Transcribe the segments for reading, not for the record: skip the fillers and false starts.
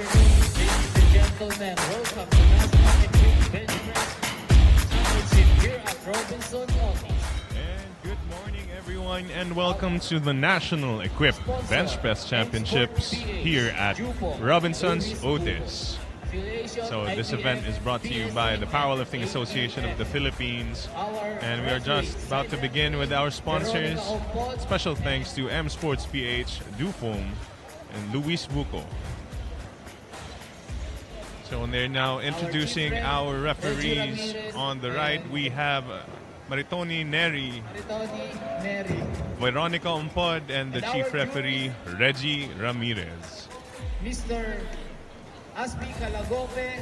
ladies and gentlemen. Welcome to National Equipped Bench Press Championship here at Robinson, Otis. And good morning, everyone, and welcome to the National Equipped Bench Press Championships here at Robinson's Otis. So this event is brought to you by the Powerlifting Association of the Philippines, and we are just about to begin with our sponsors. Special thanks to MSports 𝗩𝗘𝗢𝗨𝗧 and Luis Buco. So they're now introducing our referees. On the right, we have Maritoni Neri, Veronica Umpod, and the chief referee, Reggie Ramirez. Mr. Aspi Calagope,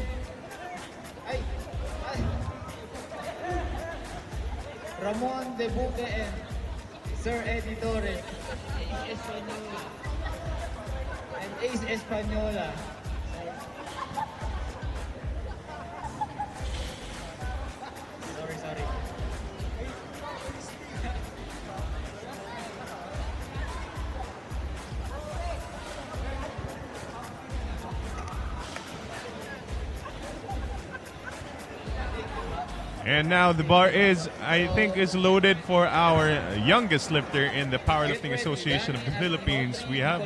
Ramon De Buque, and Sir Eddie Torres, and Ace Espanola. Sorry. And now the bar is, I think, is loaded for our youngest lifter in the Powerlifting Association of the Philippines. We have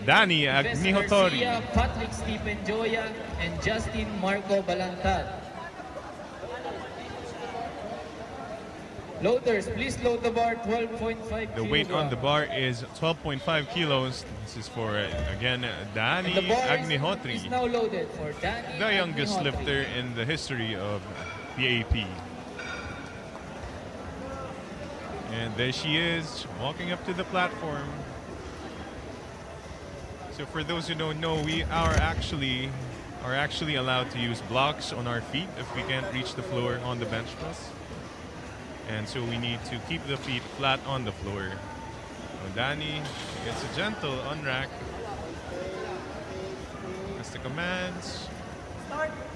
Danny Agnihotori. Patrick Stephen Joya, and Justin Marco Balantad. Loaders, please load the bar, 12.5 The weight on the bar is 12.5 kilos. This is for, again, Danny Agnihotori, is now loaded for Danny the youngest Agnihotori. lifter in the history of the AP. And there she is, walking up to the platform. So for those who don't know, we are actually allowed to use blocks on our feet if we can't reach the floor on the bench press. And so we need to keep the feet flat on the floor. So Danny gets a gentle unrack. That's the commands.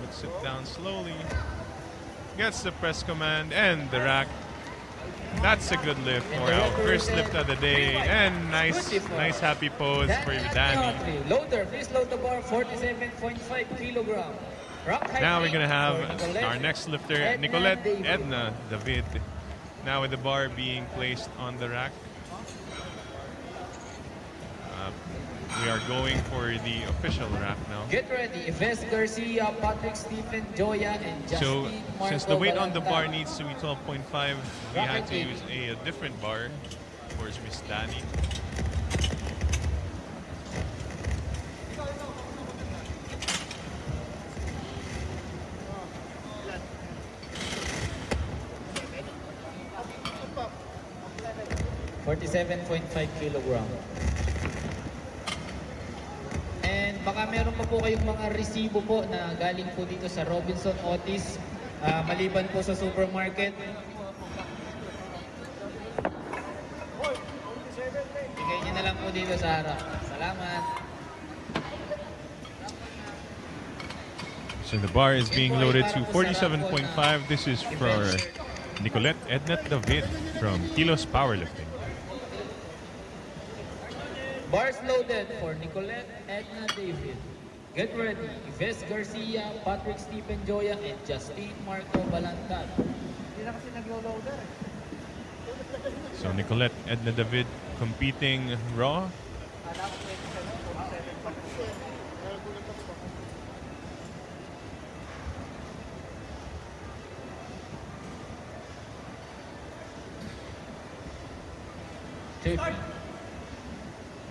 Puts it down slowly. Gets the press command and the rack. That's a good lift for our first lift of the day. And nice happy pose for Danny. Loader, please load the bar, 47.5 kilograms. Now we're going to have our next lifter, Nicolette Edna David. Now with the bar being placed on the rack. We are going for the official rack now. Get ready, Yves Garcia, Patrick Stephen Joya, and Justin Marco since the weight on the Balantad. bar needs to be 12.5, we had to use a different bar for Miss Danny. $47.5 kilograms. And baka meron pa po kayong mga resibo po na galing po dito sa Robinson Otis, maliban po sa supermarket. Bigay niyo na lang po dito sa harap. Salamat. So the bar is being loaded to 47.5. This is for Nicolette Edna David from Kilos Powerlifting. Bars loaded for Nicolette Edna David. Get ready, Yves Garcia, Patrick Stephen Joya, and Justin Marco Balantad. So Nicolette Edna David competing raw.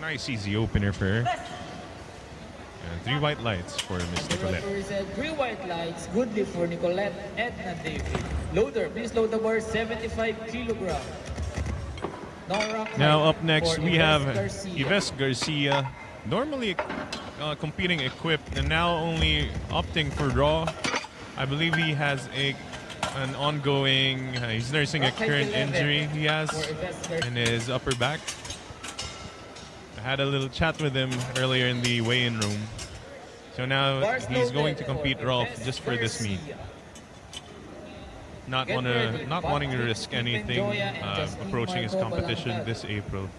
Nice easy opener for her. And 3 white lights for Miss Nicolette. Said 3 white lights, good lift for Nicolette Edna David. Loader, please load the bar, 75 kilograms. Now up next we have Yves Garcia, normally competing equipped and now only opting for raw. I believe he has an ongoing, he's nursing a current injury he has in his upper back. I had a little chat with him earlier in the weigh-in room. So now he's going to compete raw just for this meet. Not wanting to risk anything approaching his competition this April.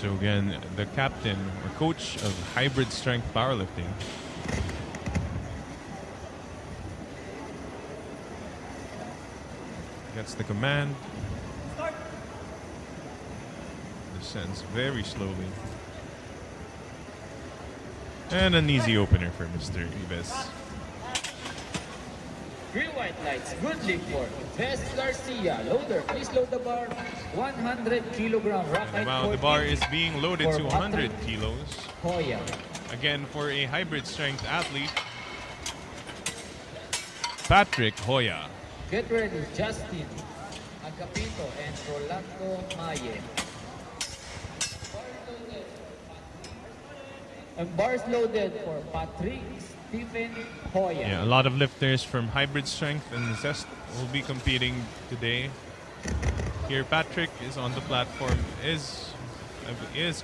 So again, the captain or coach of hybrid strength powerlifting. Gets the command. Descends very slowly. And an easy opener for Mr. Ives. 3 white lights, good leap for 𝗩𝗘𝗢𝗨𝗧. Loader, please load the bar. 100 kilogram rock height. Wow, the bar is being loaded to 100 kilos. 𝗩𝗘𝗢. Again, for a hybrid strength athlete, Patrick 𝗩𝗘𝗢. Get ready, Justin Agapito and Rolando Maye. And bars loaded for Patrick 𝗙𝗙𝗢𝗨𝗧. Yeah, a lot of lifters from hybrid strength and Zest will be competing today. Here, Patrick is on the platform, is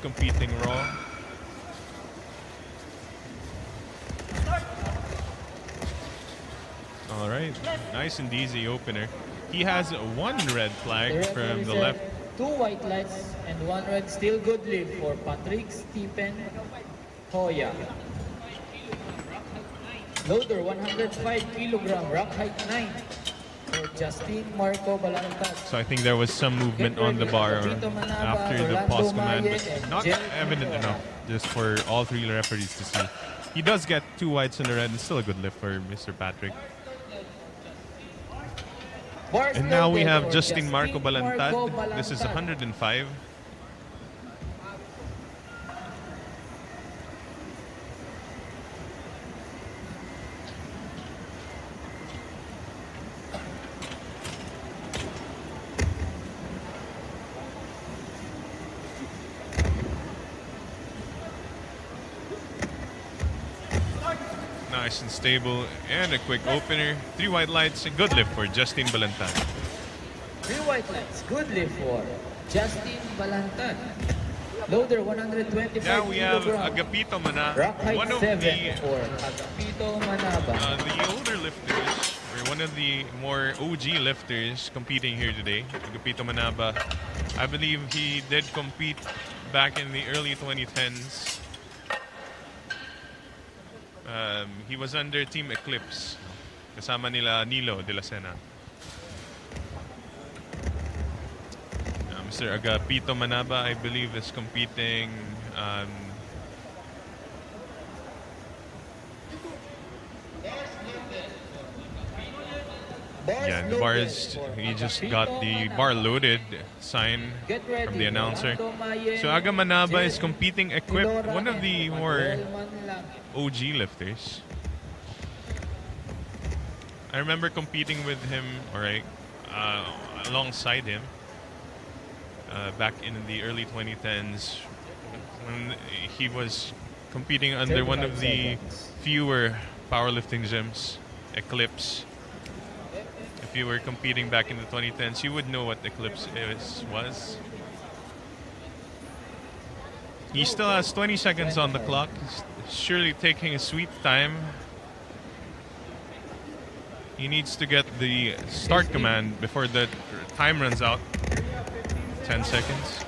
competing raw. All right, nice and easy opener. He has one red flag from the left. 2 white lights and 1 red. Still good lead for Patrick 𝗙𝗙𝗨𝗪𝗀. Loader 105 kilogram, rock height 9 for Justin Marco Balantas. So I think there was some movement on the bar after the pause command, but not evident enough just for all 3 referees to see. He does get 2 whites and a red, and still a good lift for Mr. Patrick. And now we have Justin Marco Balantad. This is 105. Nice and stable, and a quick opener. 3 white lights, a good lift for Justin Balantad. 3 white lights, good lift for Justin Balantad. Loader 125 Now we have Agapito Manaba, rock height one of 7 the for Agapito Manaba. The older lifters, or one of the more OG lifters competing here today. Agapito Manaba, I believe he did compete back in the early 2010s. He was under Team Eclipse. Kasama nila Nilo de la Sena. Mr. Agapito Manaba, I believe, is competing. Yeah, the bar is, he just got the bar loaded sign from the announcer. So Aga Manaba is competing equipped, one of the more OG lifters. I remember competing with him, alongside him, back in the early 2010s when he was competing under one of the fewer powerlifting gyms, Eclipse. If you were competing back in the 2010s, you would know what Eclipse was. He still has 20 seconds on the clock. He's surely taking a sweet time. He needs to get the start command before the time runs out. 10 seconds.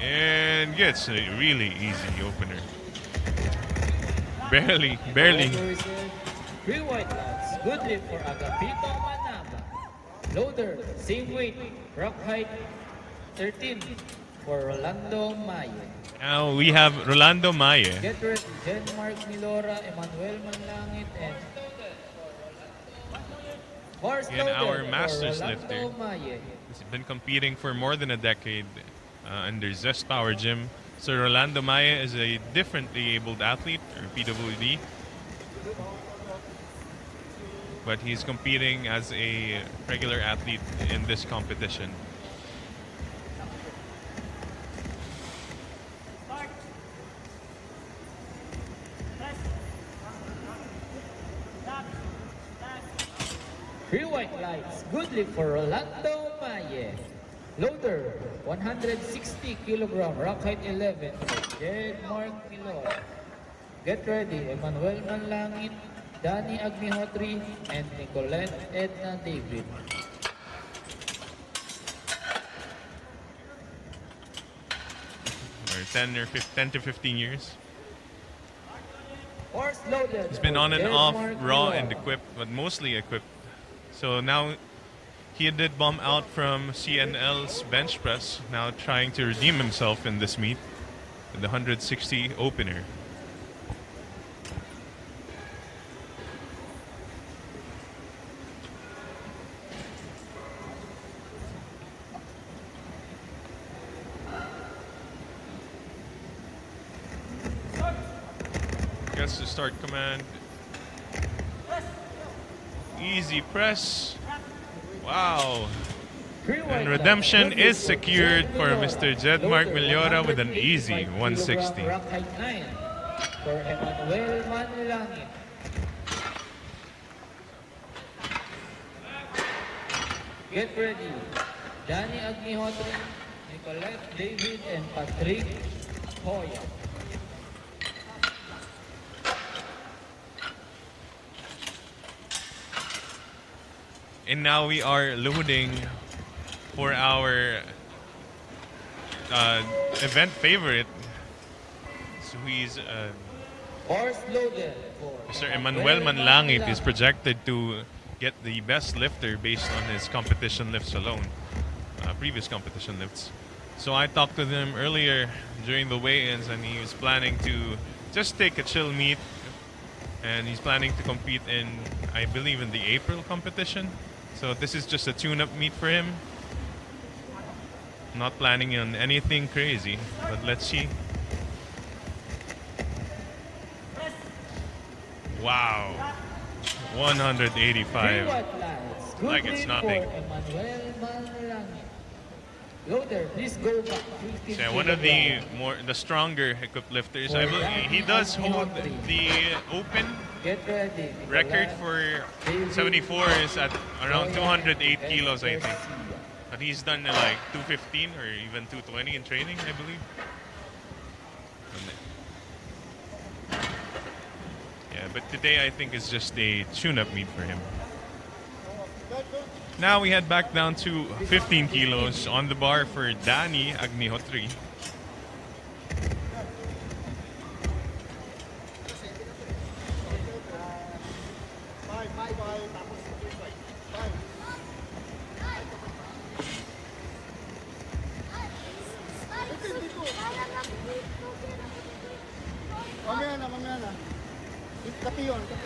And gets a really easy opener. Barely. 3 white lights, good lift for Agapito Manaba. Loader, same weight, rock height 13 for Rolando Maye. Now we have Rolando Maye. Get ready, Mark Milora, Emmanuel Manlangit, and and our Masters lifter. He's been competing for more than a decade under Zest Power Gym. So Rolando Maye is a differently abled athlete, or PWD. But he's competing as a regular athlete in this competition. Three white lights, good lift for Rolando Maye. Loader, 160 kilogram, rock height 11 for Mark Milora. Get ready, Emmanuel Manlangit 𝗩𝗕𝗢𝗨𝗧 and Nicolette Edna David. Or 10 to 15 years. Horse loaded. He's been on and off Raw and 𝗓𝗓𝗡. equipped, but mostly equipped. So now he did bomb out from CNL's bench press, now trying to redeem himself in this meet with the 160 opener. Gets to start command. Easy press. Wow. And redemption is secured for Mr. 𝗔𝗕𝗢𝗨𝗧 with an easy 160. For Emmanuel Manilangit. Get ready. 𝗩𝗕𝗢𝗓𝗧, Nicolette David, and Patrick Hoya. And now we are loading for our event favorite. So he's Horse loaded for Mr. Emmanuel Manilangit is projected to get the best lifter based on his competition lifts alone, previous competition lifts. So I talked to him earlier during the weigh-ins, and he was planning to just take a chill meet, and he's planning to compete in, I believe, in the April competition. So this is just a tune-up meet for him. Not planning on anything crazy, but let's see. Wow. 185. Like it's nothing. Loader, please go back. So one of the stronger equipped lifters. I believe he does hold the open record for 74 is at around 208 kilos, I think. But he's done like 215 or even 220 in training, I believe. Yeah, but today I think is just a tune-up meet for him. Now we head back down to 15 kilos on the bar for 𝗩𝗕𝗢𝗓𝗧. Mamaya na. Kape yun, kape.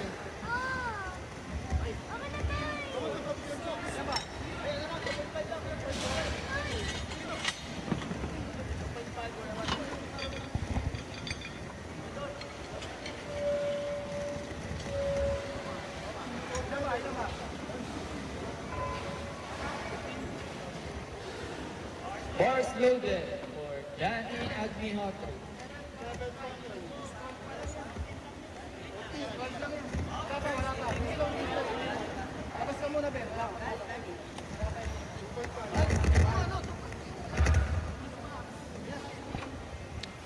Horse loaded for 𝗩𝗕𝗢𝗓𝗧.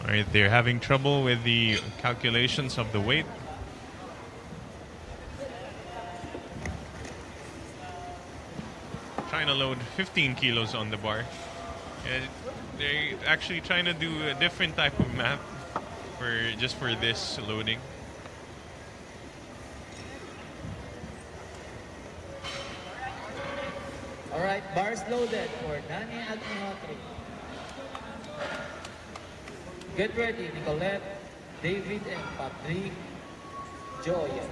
All right, they're having trouble with the calculations of the weight. Trying to load 15 kilos on the bar. And they're actually trying to do a different type of math for this loading. All right, bars loaded for 𝗩𝗕𝗢𝗓𝗧. Get ready, Nicolette, David, and Patrick Joya.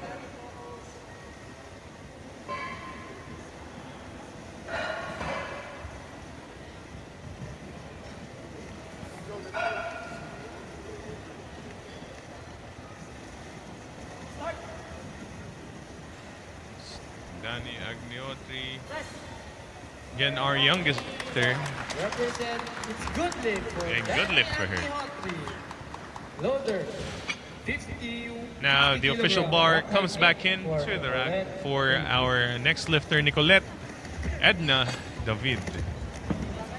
𝗩𝗕𝗢𝗓𝗧. Again, our youngest there. Represent, it's good lift for A good lift for her. 𝗩𝗕𝗢𝗓𝗧. Loader, 50. Now the official bar comes back in to the rack for our next lifter, Nicolette Edna David.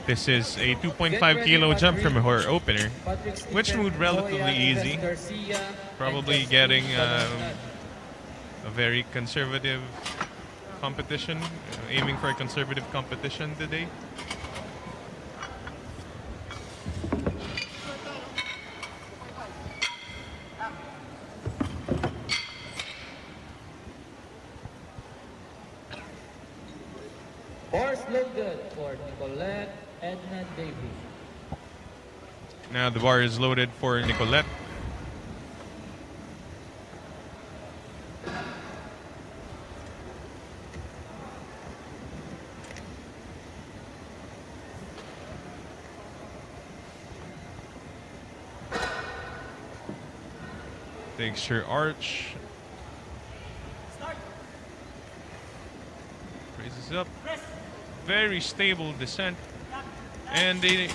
This is a 2.5 kilo jump from her opener, which moved relatively easy. Probably getting a very conservative competition, aiming for a conservative competition today. Bars loaded for Nicolette Edna Davy. Now the bar is loaded for Nicolette. Takes her arch. Raises up. Very stable descent. And a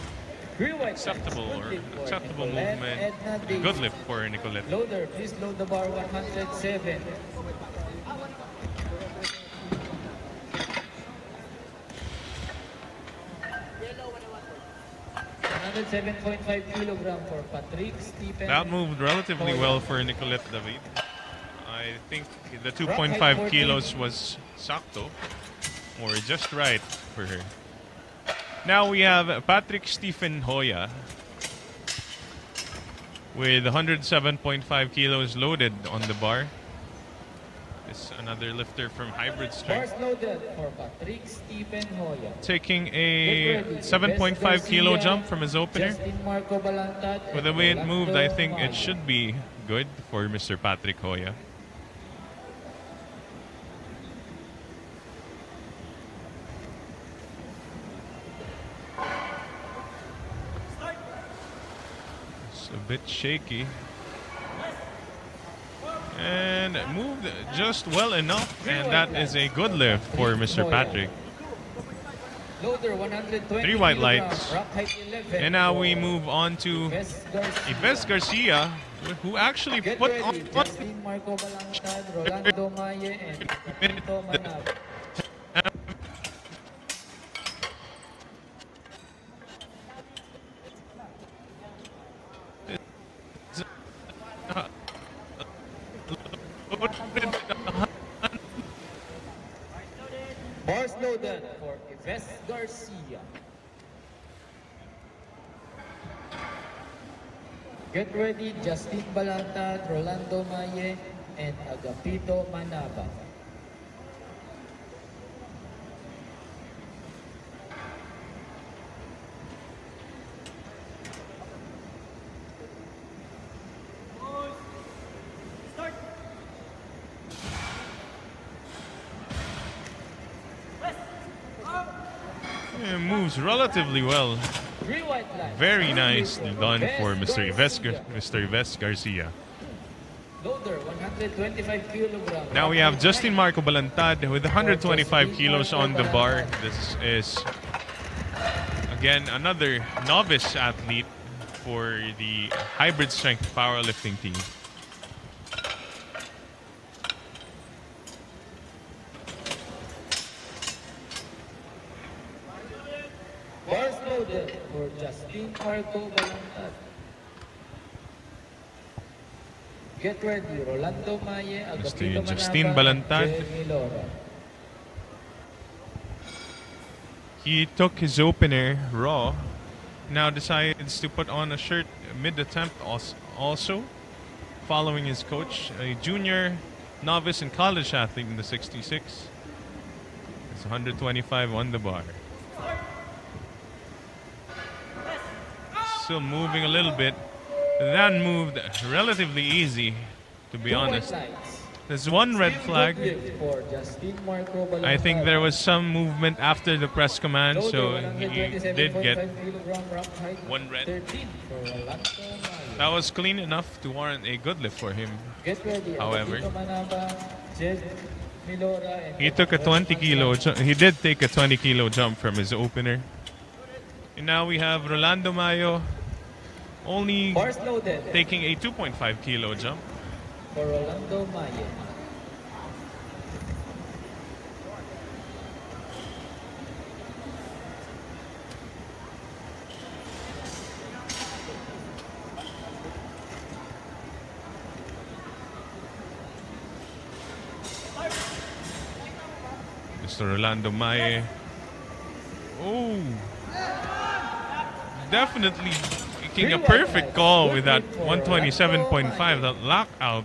acceptable movement. A good lift for Nicolette. Loader, please load the bar 107. 107.5 kilogram for Patrick Stephen. That moved relatively well for Nicolette David. I think the 2.5 kilos was sakto, or just right for her. Now we have Patrick Stephen Hoya with 107.5 kilos loaded on the bar. It's another lifter from Hybrid Strength. Bars loaded for Patrick Stephen Hoya. Taking a 7.5 kilo jump from his opener. With the way it moved, I think it should be good for Mr. Patrick Hoya. It's a bit shaky. And moved just well enough, and that is a good lift for Mr. Patrick. Loader 120 3 white lights. rock height 11. And now we move on to Yves Garcia, who actually put on Justin Marco Balangtad, Rolando Maye, and Pinto Manab. Bars loaded for Yves Garcia. Get ready, Justin Balantad, Rolando Maye, and Agapito Manaba. It moves relatively well. 3 white lights. Very nicely done for Mr. Yves Garcia. Loader 125 kilograms. Now we have Justin Marco Balantad with 125 kilos on the bar. This is, again, another novice athlete for the Hybrid Strength Powerlifting team. Bars loaded for Justin Marco Balantad. Get ready, Rolando Maye, Agapito Mr. Justin Manaba, Balantad. Jeremy Lora. He took his opener raw. Now decides to put on a shirt mid-attempt also, following his coach, a junior, novice, and college athlete in the 66. It's 125 on the bar. Still moving a little bit. That moved relatively easy, to be 2 white honest. lights. There's one red flag. Good lift for Justin Marco Balantad. I think there was some movement after the press command, so he did get 1 red. 13 for Rolando Maye. That was clean enough to warrant a good lift for him. Get ready, However, Agapito Manaba, Jeremy Lora, and he took a 20 kilo he did take a 20 kilo jump from his opener. And now we have Rolando Mayo only Bars loaded taking a 2.5 kilo jump. for Rolando Maye. Mr. Rolando Maye. Oh, definitely making a perfect call with that 127.5, that lockout.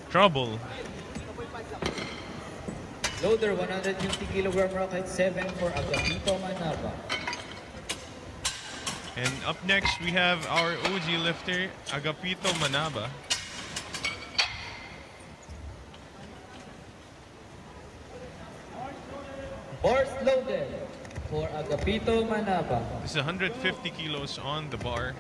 Trouble. Loader 150 kilogram rocket 7 for Agapito Manaba. And up next, we have our OG lifter, Agapito Manaba. Bars loaded for Agapito Manaba. This is 150 kilos on the bar.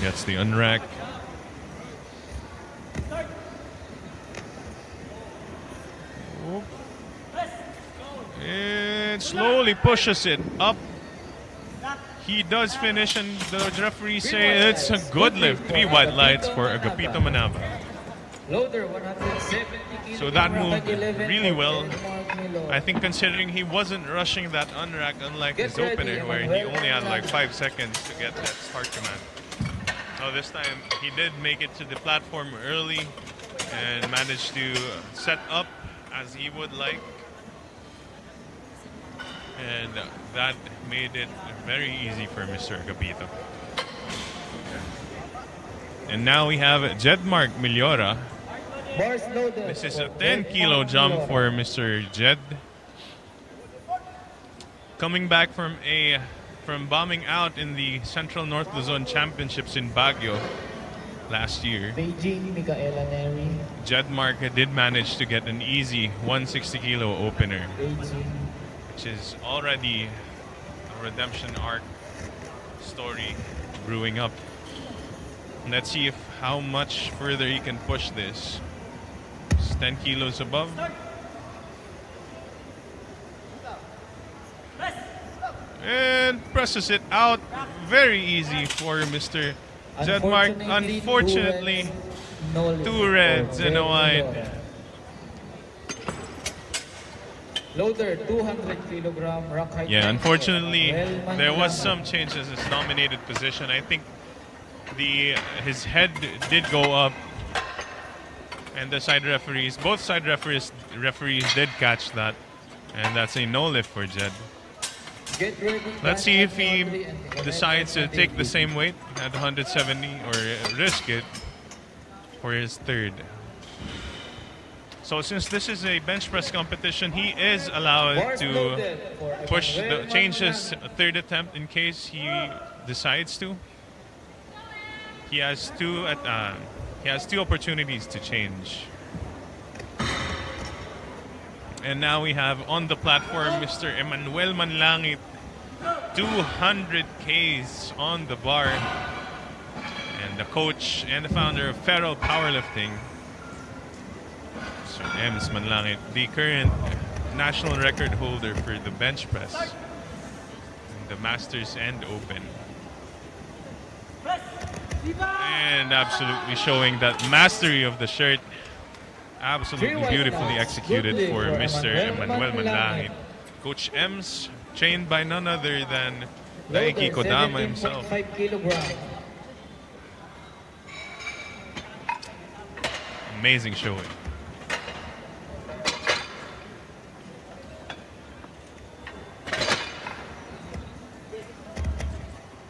Gets the unrack. And slowly pushes it up. He does finish, and the referee say it's a good lift. 3 white lights for Agapito Manaba. Loader 170 kilogram. So that moved rocket 11 really for well. Denmark Milo. I think considering he wasn't rushing that unrack, unlike his Get ready, opener where he Manuel only had like Manlangit. 5 seconds to get that start command. So this time he did make it to the platform early and managed to set up as he would like. And that made it very easy for Mr. Agapito. And now we have 𝗔𝗕𝗢𝗨𝗧. Bars loaded. This is a for 10 kilo Denmark jump Milo. for Mr. Jed. Coming back from bombing out in the Central North Luzon Championships in Baguio last year, Beijing Michaela Neri. 𝗔𝗕𝗢𝗓 did manage to get an easy 160 kilo opener, Beijing. which is already a redemption arc story brewing up. Let's see how much further he can push this. It's 10 kilos above. And presses it out. Very easy for Mr. 𝗔𝗕𝗢𝗓. Unfortunately, no 2 reds and a white. Loader 200 kilogram rock height. Yeah, 10 unfortunately, for there was Manlangit. some changes in his nominated position. I think his head did go up, and the side referees, both side referees did catch that, and that's a no lift for Jed. Get ready, Let's see if Dan he Audrey and the decides to connection take the debut. same weight at 170 or risk it for his third. So since this is a bench press competition, he is allowed Bars to loaded for push Emmanuel change his Manlangit. third attempt in case he decides to. He has two opportunities to change. And now we have on the platform Mr. Emmanuel Manlangit, 200 Ks on the bar, and the coach and the founder of Federal Powerlifting, Mr. Ems Manlangit, the current national record holder for the bench press, in the Masters and Open. And absolutely showing that mastery of the shirt. Absolutely beautifully executed for Mr. Emmanuel Manlangit. Coach Ems, trained by none other than Daiki Kodama himself. 17.5 kilogram. Amazing showing.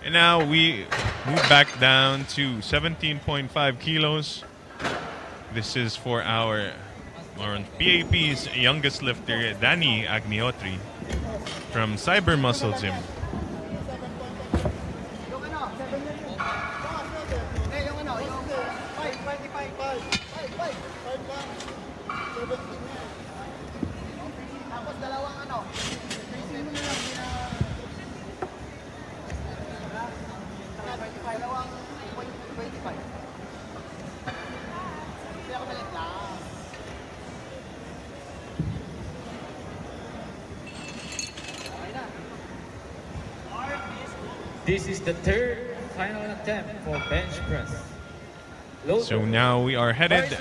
And now we move back down to 17.5 kilos. This is for our PAP's youngest lifter, Danny Agniotri, from Cyber Muscle Gym. Yung ano, 7 years. Yung ano, yung 5, 5 lang. 17 yan. Tapos dalawang ano. Dalawang 25. Hindi ako malit lang. This is the third final attempt for bench press. Loader. So now we are headed.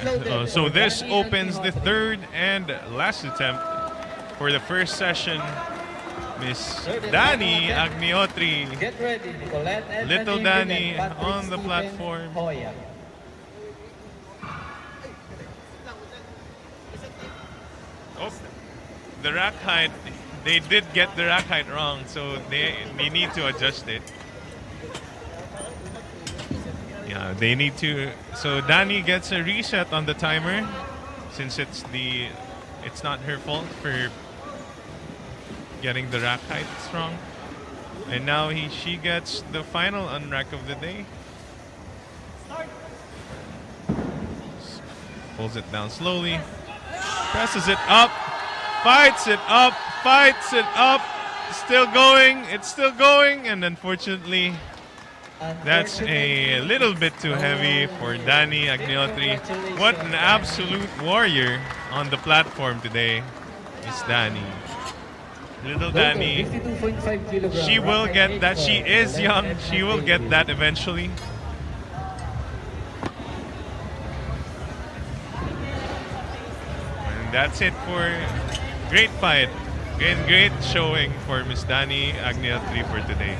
So this opens the third and last attempt for the first session. Miss 𝗓𝗙𝗢𝗨𝗧 Get ready, Nicolette and Little David Danny and Patrick on the Stephen platform. Hoya. Oh, the rack height. They did get the rack height wrong, so they need to adjust it. Yeah, they need to. So Danny gets a reset on the timer, since it's not her fault for getting the rack height wrong. And now she gets the final unrack of the day. Pulls it down slowly, presses it up, fights it up, still going, it's still going, and unfortunately that's a little bit too heavy for Danny 𝗓𝗙𝗢𝗨𝗧. What an absolute warrior on the platform today is Danny. Little Danny, she will get that. She is young, she will get that eventually. And that's it for great fight. Great showing for Miss Danny 𝗓𝗓𝗢𝗨𝗧 for today.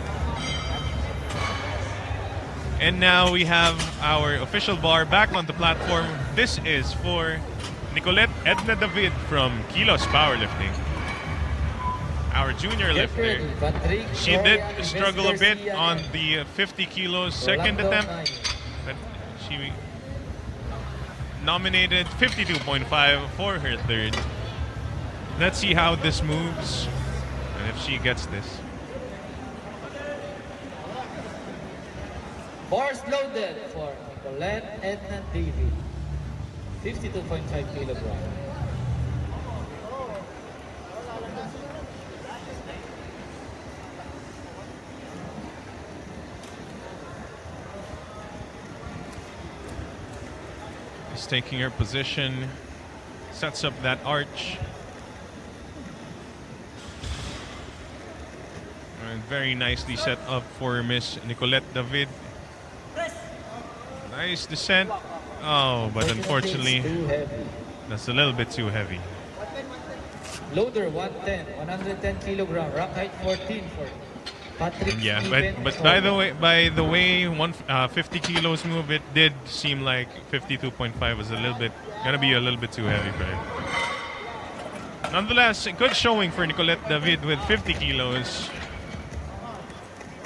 And now we have our official bar back on the platform. This is for Nicolette Edna David from 𝗗𝗨𝗧𝗏 Powerlifting, our junior lifter. She did struggle a bit on the 50 kilos second attempt, but she nominated 52.5 for her third. Let's see how this moves and if she gets this. Bars loaded for Nicolette Edna David, 52.5 kilograms. Is taking her position, sets up that arch. And very nicely set up for Miss Nicolette David. Nice descent. Oh, but unfortunately, that's a little bit too heavy. Loader 110 kilogram, rack height 14 for Patrick. Yeah, Stephen but Hoya. by the way 50 kilos move, it did seem like 52.5 was gonna be a little bit too heavy for her. Nonetheless, a good showing for Nicolette David with 50 kilos.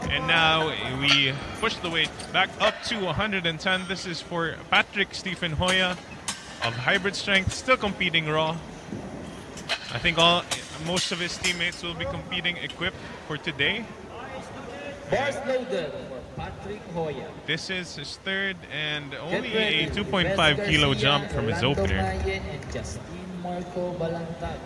And now we push the weight back up to 110. This is for Patrick Stephen Hoya of Hybrid Strength, still competing raw. I think most of his teammates will be competing equipped for today. Bars loaded for Patrick Hoya. This is his third and only a 2.5 kilo jump from his opener. And Justine Marco Balantag.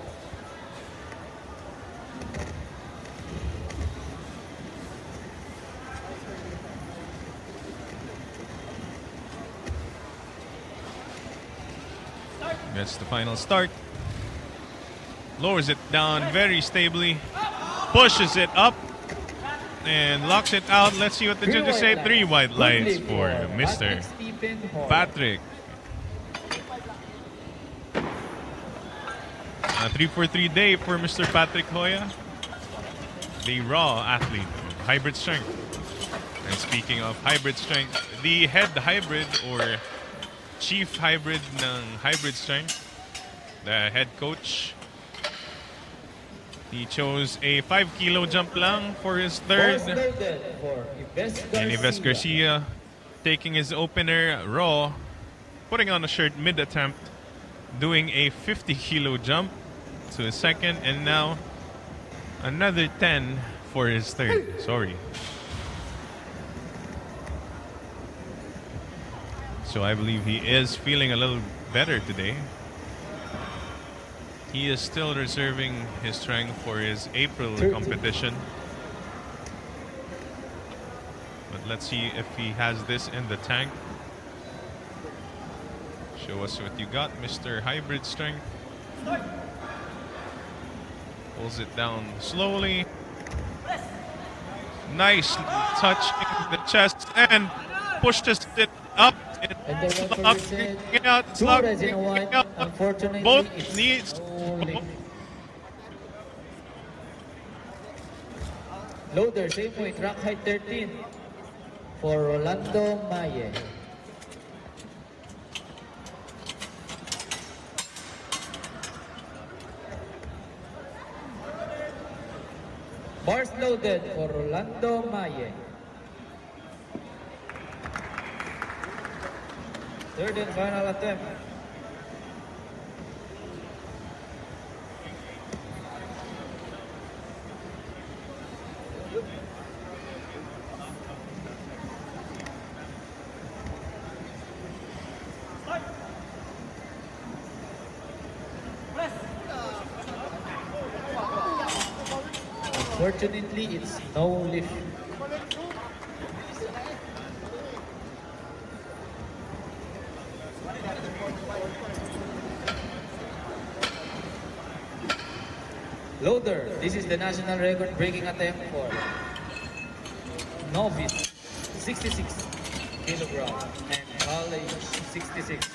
That's the final start. Lowers it down very stably. Pushes it up. And locks it out. Let's see what the judges say. 3 white lights for Mr. Patrick. 3-for-3 day for Mr. Patrick Hoya, the raw athlete of Hybrid Strength. And speaking of Hybrid Strength, the head hybrid or chief hybrid ng Hybrid Strength, the head coach, he chose a 5 kilo jump lang for his third. And Yves Garcia taking his opener raw, putting on a shirt mid-attempt, doing a 50 kilo jump to his second, and now another 10 for his third. Sorry. So I believe he is feeling a little better today. He is still reserving his strength for his April competition. But let's see if he has this in the tank. Show us what you got, Mr. Hybrid Strength. Pulls it down slowly. Nice touch in the chest and pushes it up. And the referee Slug said, kicking out, two slug reds in a kicking white. out. Unfortunately, Both it's knees. no lift. Loader, same weight, rack height 13 for Rolando Maye. Bars loaded for Rolando Maye. Third and final attempt. Unfortunately, it's no lift. Loader, this is the national record breaking attempt for Novice, 66 kilogram, and college, 66,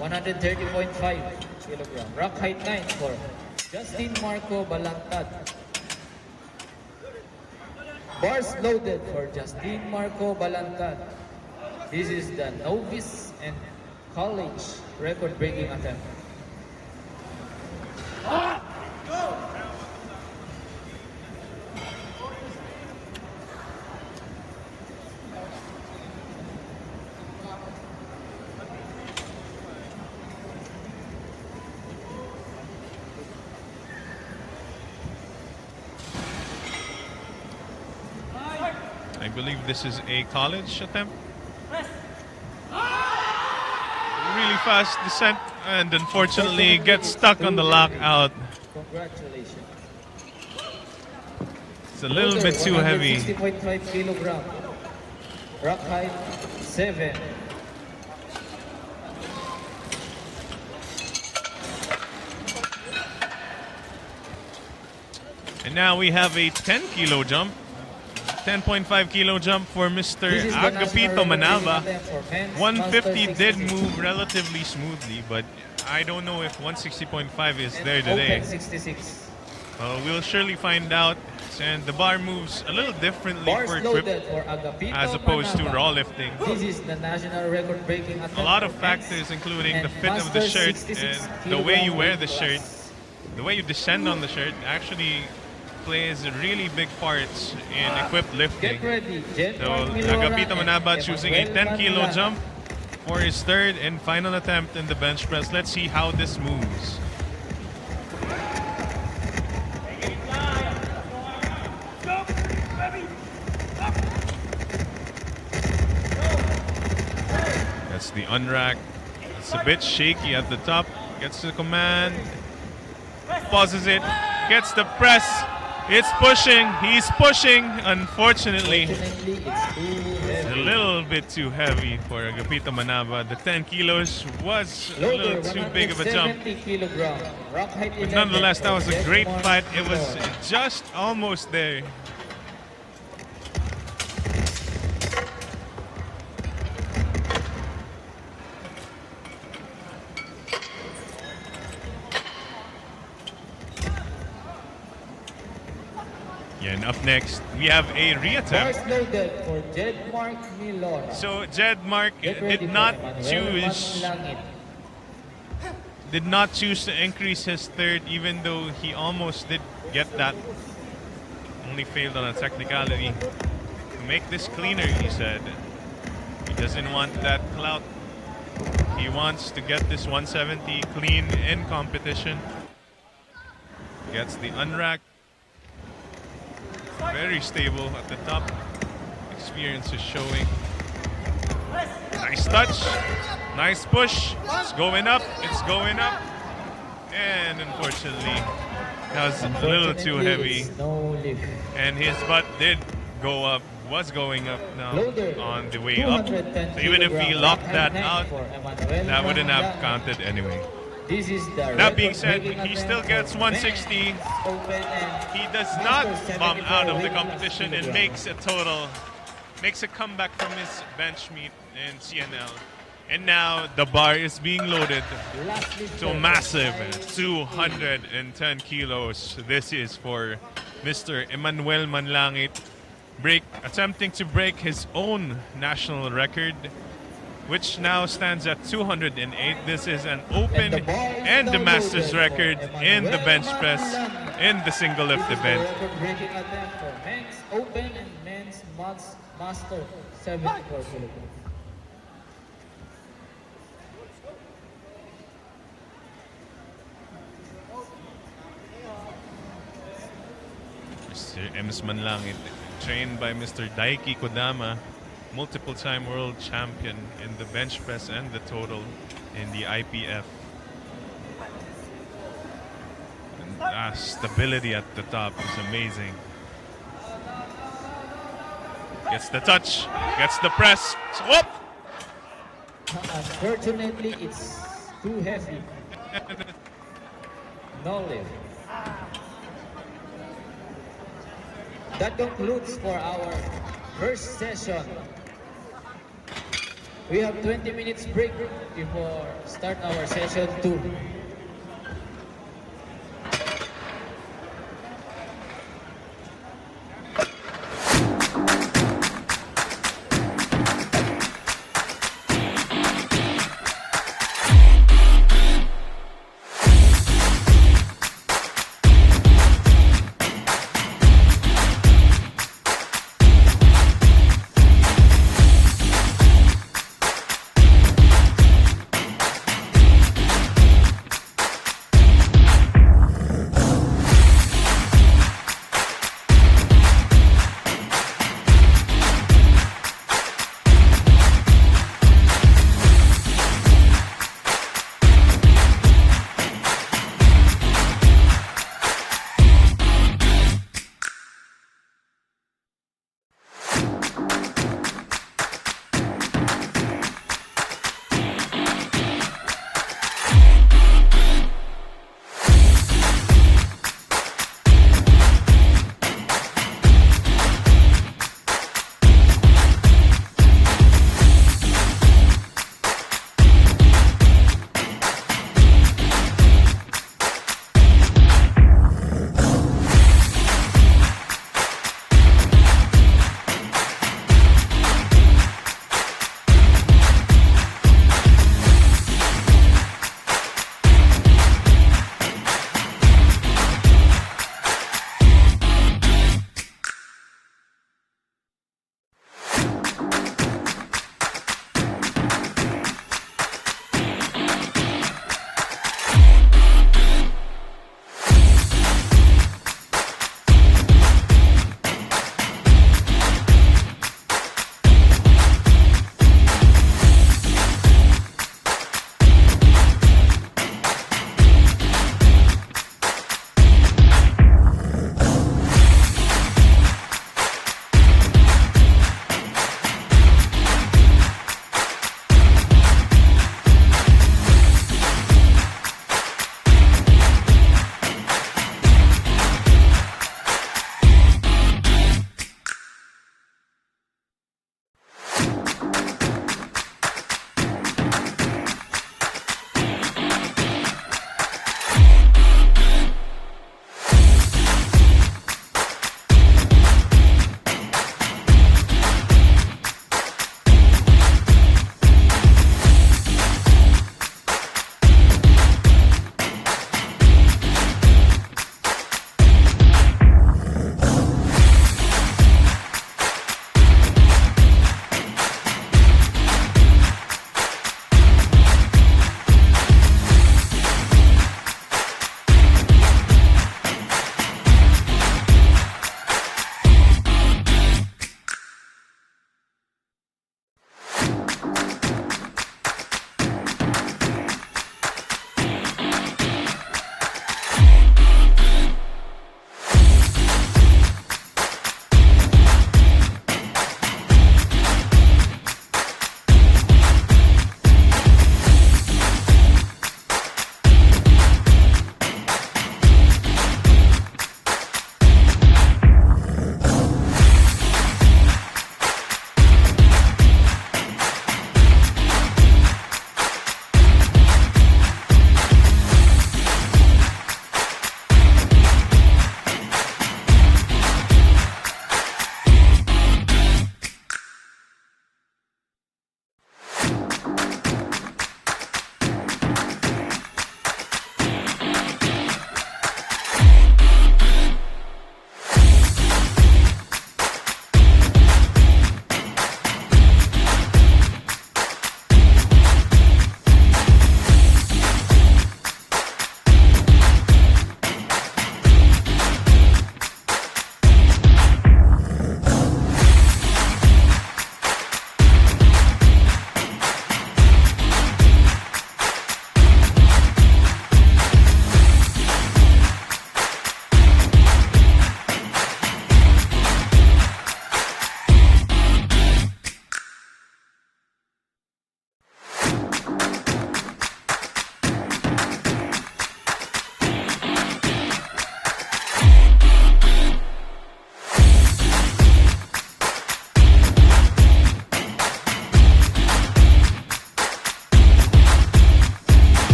130.5 kilogram. Rock height 9 for Justin Marco Balantad. Bars loaded for Justin Marco Balantad. This is the novice and college record breaking attempt. I believe this is a college attempt. Really fast descent and unfortunately gets stuck on the lockout. Congratulations. It's a little bit too heavy. 60.5 kilogram. Rock height 7. And now we have a 10 kilo jump. 10.5 kilo jump for Mr. 𝗩𝗘𝗢𝗨𝗧. 150 did move relatively smoothly, but I don't know if 160.5 is there today. 66. We'll surely find out. And the bar moves a little differently Bars for loaded equip for 𝗩𝗘𝗢𝗨𝗧. as opposed to raw lifting. This is the national record breaking attempt. A lot of for factors, men's including and the fit of the master shirt 66 and the way you wear the kilogram shirt, the way you descend on the shirt actually plays really big parts in equipped lifting. Get ready, Jen So Milora 𝗩𝗘𝗢𝗨𝗧 and choosing a 10 kilo Manuel. jump for his third and final attempt in the bench press. Let's see how this moves. That's the unrack. It's a bit shaky at the top. Gets the command. Pauses it. Gets the press. It's pushing. He's pushing. Unfortunately, Unfortunately, it's too it's a heavy. little bit too heavy for 𝗩𝗘𝗢𝗨𝗧. The 10 kilos was a Loader, little too big of a jump. 170 kilogram. Rock height But 11 nonetheless, that for was a great Denmark fight. It was Milora. just almost there. Yeah, and up next, we have a Bars reattempt. loaded for Jedmark Milora. So 𝗔𝗕𝗢𝗡𝗨𝗓 Get ready did for not Emmanuel choose Manlangit. to increase his third, even though he almost did get that. Only failed on a technicality. To make this cleaner, he said. He doesn't want that clout. He wants to get this 170 clean in competition. Gets the unrack. Very stable at the top. Experience is showing. Nice touch. Nice push. It's going up. It's going up. And unfortunately, that was a little too heavy. It's no lift. And his butt did go up. Was going up now Loader, on the way up. 210 So even if he kilogram. locked Rock that height 9 out, for Emmanuel that wouldn't have Manlangit. counted anyway. This is the That being said, record-breaking he still attempt gets for 160. men's open and He does not masters bum out 74 of the weight class competition and kilogram. makes a comeback from his bench meet in CNL. And now the bar is being loaded to a massive 210 kilos. This is for Mr. Emmanuel Manlangit, attempting to break his own national record, which now stands at 208. This is an open and the masters record in the bench press in the single lift event. Record-breaking attempt for men's open and men's master 74 kilograms. Mr. Ems Manlangit, trained by Mr. 𝗩𝗘𝗢𝗨𝗧, multiple-time world champion in the bench press and the total in the IPF. And, stability at the top is amazing. Gets the touch, gets the press. Whoop! Unfortunately, it's too heavy. No lift. That concludes for our first session. We have 20 minutes break before start our session 2.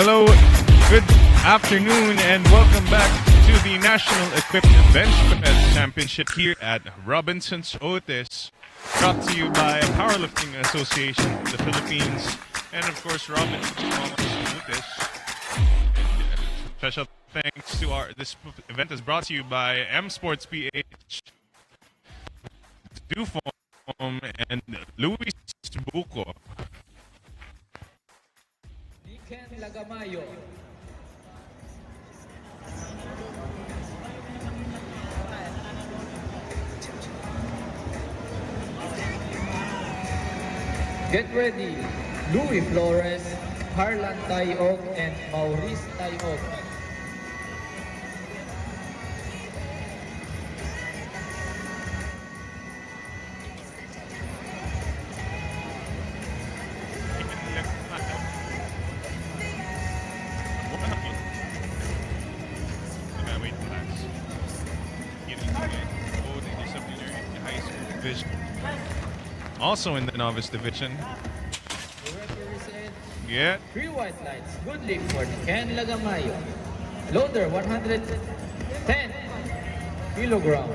Hello, good afternoon, and welcome back to the National Equipped Bench Press Championship here at Robinson's Otis, brought to you by Powerlifting Association of the Philippines, and of course Robinson's Otis. Special thanks to this event is brought to you by MSports PH, Dufom, and Luis Buco. 𝗩𝗘𝗢𝗨𝗧𝗘𝗦. Get ready, Louis Flores, 𝗓𝗨𝗘𝗨𝗧, and Maurice 𝗘𝗨𝗧. Also in the novice division. Yeah. 3 white lights, good lift for 𝗩𝗘𝗢𝗨𝗧𝗘. Loader 110 kilogram.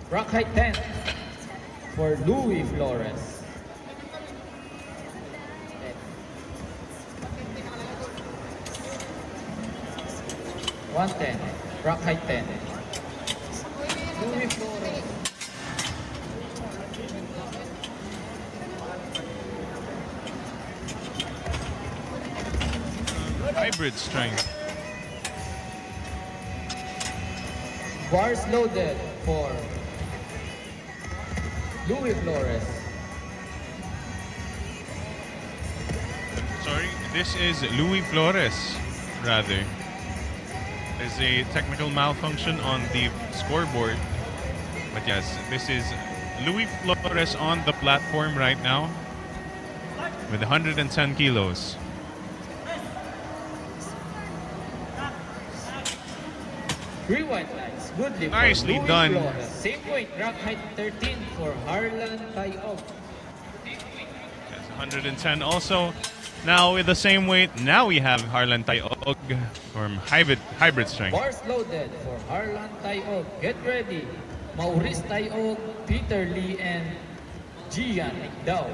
Rock height 10 for Louis Flores. 110, rock height 10. Louis Flores. Hybrid strength. Bars loaded for Louis Flores. Sorry, this is Louis Flores, rather. There's a technical malfunction on the scoreboard. But yes, this is Louis Flores on the platform right now with 110 kilos. Three white lights, good lift. Nicely for Louis done. Flores. Same weight, rock height 13 for 𝗓𝗨𝗘𝗨𝗧. Yes, 110 also. Now with the same weight, now we have 𝗓𝗨𝗘𝗨𝗧 from hybrid strength. Bars loaded for 𝗓𝗨𝗘𝗨𝗧. Get ready. Maurice 𝗘𝗨𝗪, Peter Lee, and 𝗩𝗘𝗕𝗢𝗪.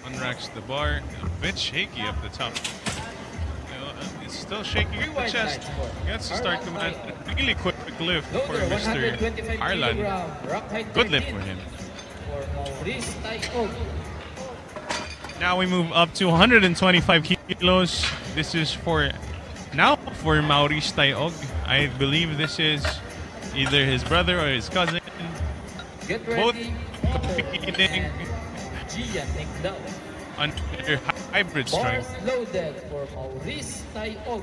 Unracks the bar, a bit shaky up the top. It's still shaky at the chest. Gets to start command. Really quick lift for Mr. 𝗓𝗨. Good lift for him. For Maurice 𝗘𝗨𝗪. Now we move up to 125 kilos. This is for Maurice 𝗘𝗨𝗪. I believe this is either his brother or his cousin. Get Both ready. competing 𝗩𝗘𝗕𝗢𝗪. under hybrid strength. Bars loaded for Maurice 𝗘𝗨𝗪.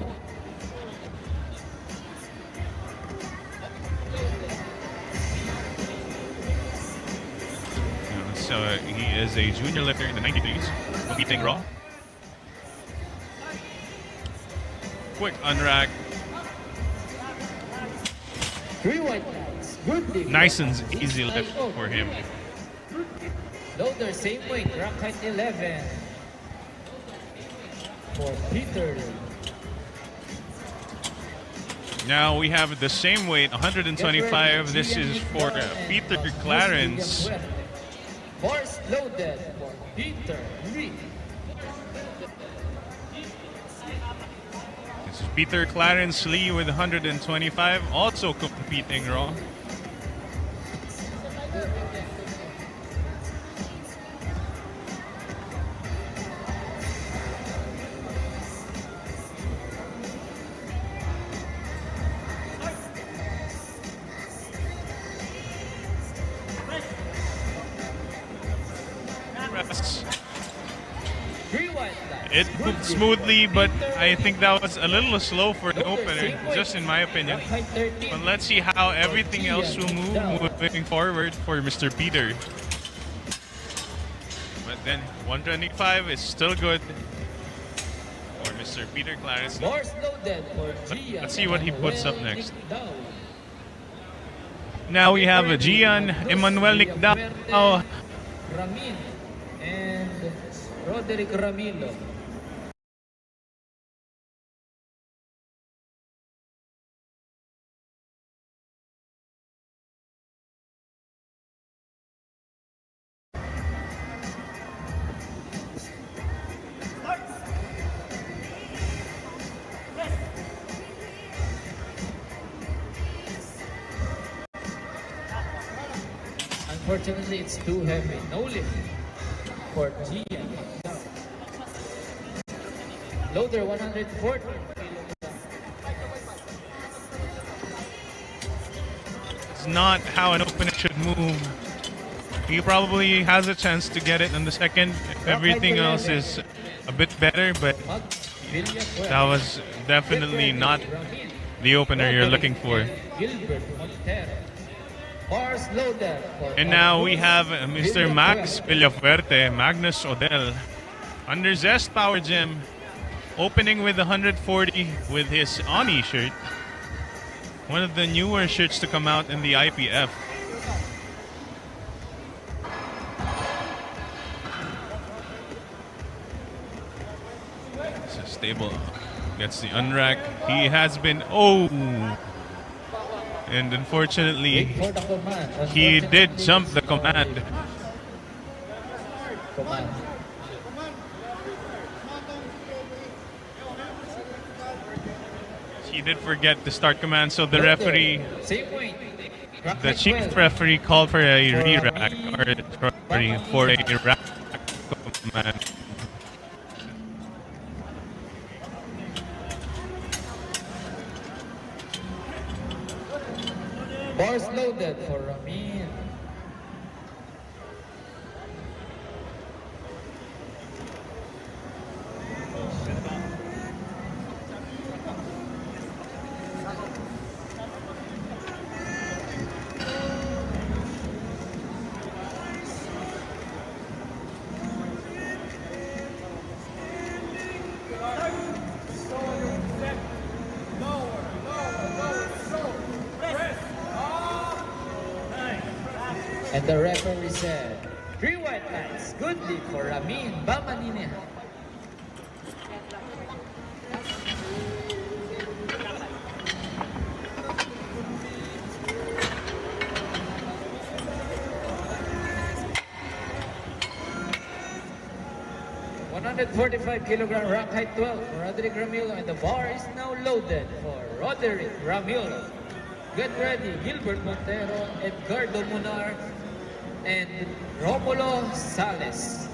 So he is a junior lifter in the 93s, competing raw. Quick unrack. Three white lights, good lift. Nice and easy lift for him. Loader, same weight, rock height 11 for Peter Lee. Now we have the same weight, 125. This is for Peter Clarence. Bars loaded for Peter Lee. This is Peter Clarence Lee with 125, also competing raw. It moved smoothly, but I think that was a little slow for an opener, just in my opinion. But let's see how everything else will move moving forward for Mr. Peter. But then 125 is still good for Mr. Peter Claris. Let's see what he puts up next. Now we have 𝗩𝗘𝗢𝗨𝗪 Ramin and Roderick Ramilo. Unfortunately, it's too heavy. No lift for Gian. Loader 140. It's not how an opener should move. He probably has a chance to get it in the second if everything else is a bit better, but that was definitely not the opener you're looking for. And now we have Mr. Max Villafuerte, Magnus Odell, under Zest Power Gym, opening with 140 with his Oni shirt. One of the newer shirts to come out in the IPF. It's a stable. Gets the unrack. He has been... Oh! And unfortunately, he did jump the command. He did forget the start command, so the referee, the chief referee, called for a re-rack, or for a rack command. Bars loaded for Ramin. And the referee said, 3 white lights, good lead for Ramin Bamanine. ⁻145kg rack height 12 for Roderick Ramilo, and the bar is now loaded for Roderick Ramilo. Get ready, Gilbert Montero, Edgardo Munar, and Romulo Sales.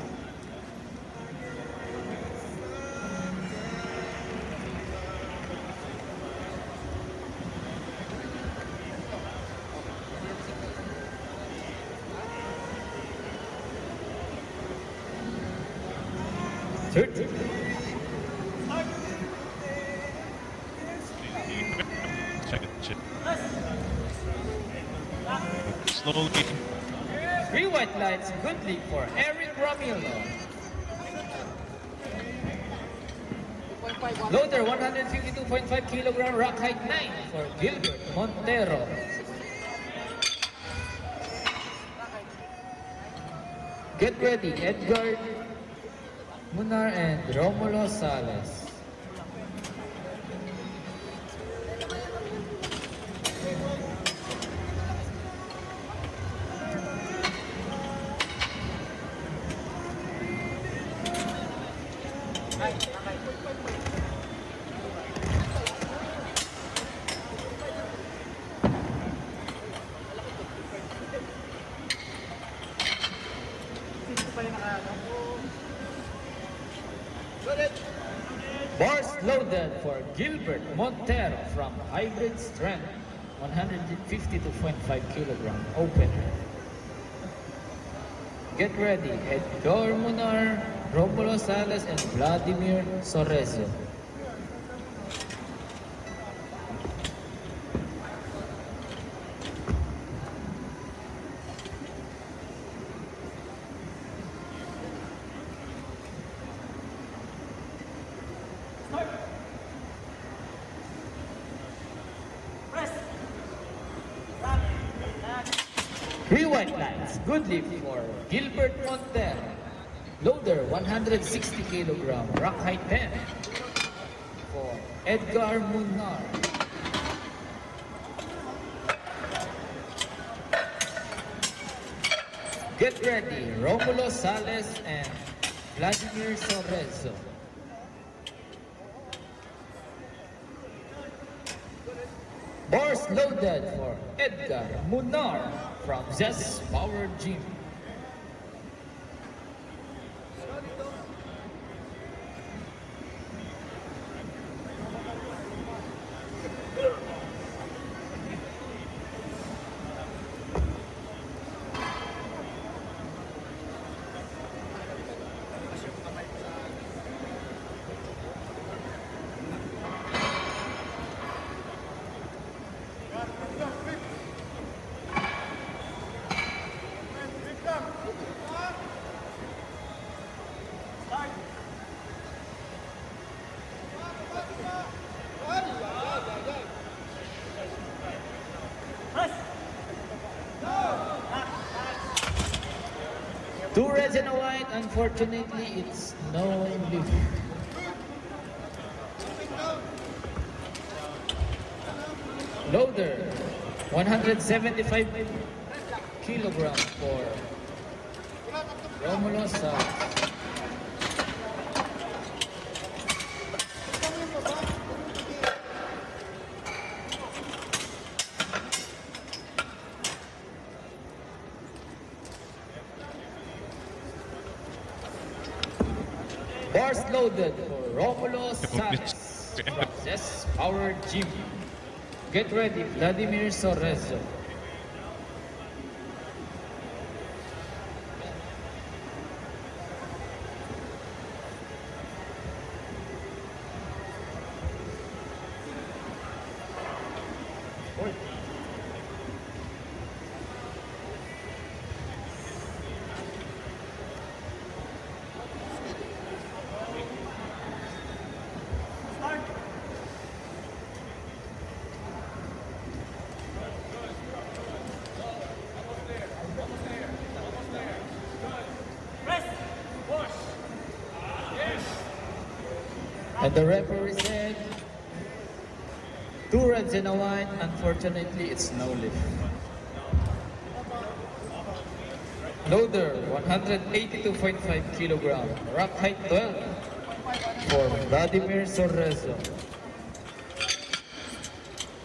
Slowly. 3 white lights, good lead for Eric Ramilo. Loader 152.5kg rack height 9 for Gilbert Montero. Get ready, Edgar Munar and Romulo Sales. Bars loaded for Gilbert Montero from Hybrid Strength, 152.5kg opener. Get ready, Edgar Munar Romulo Sales and Vladimir Sorrezo. Three white lines, good lift for Gilbert Montero. Loader, 160 kilogram, rock height 10 for Edgar Munar. Get ready, Romulo Sales and Vladimir Sorrezo. Bars loaded for Edgar Munar from Zest Power Gym. Two reds and a white, unfortunately it's no lift. Loader, 175 kilograms for Romulo Sales. Bars loaded for Romulo Sales from Zest Power Gym. Get ready, Vladimir Sorrezo. And the referee said, two reds and a white, unfortunately it's no lift. Loader, 182.5 kilogram, rock height 12 for Vladimir Sorrezo.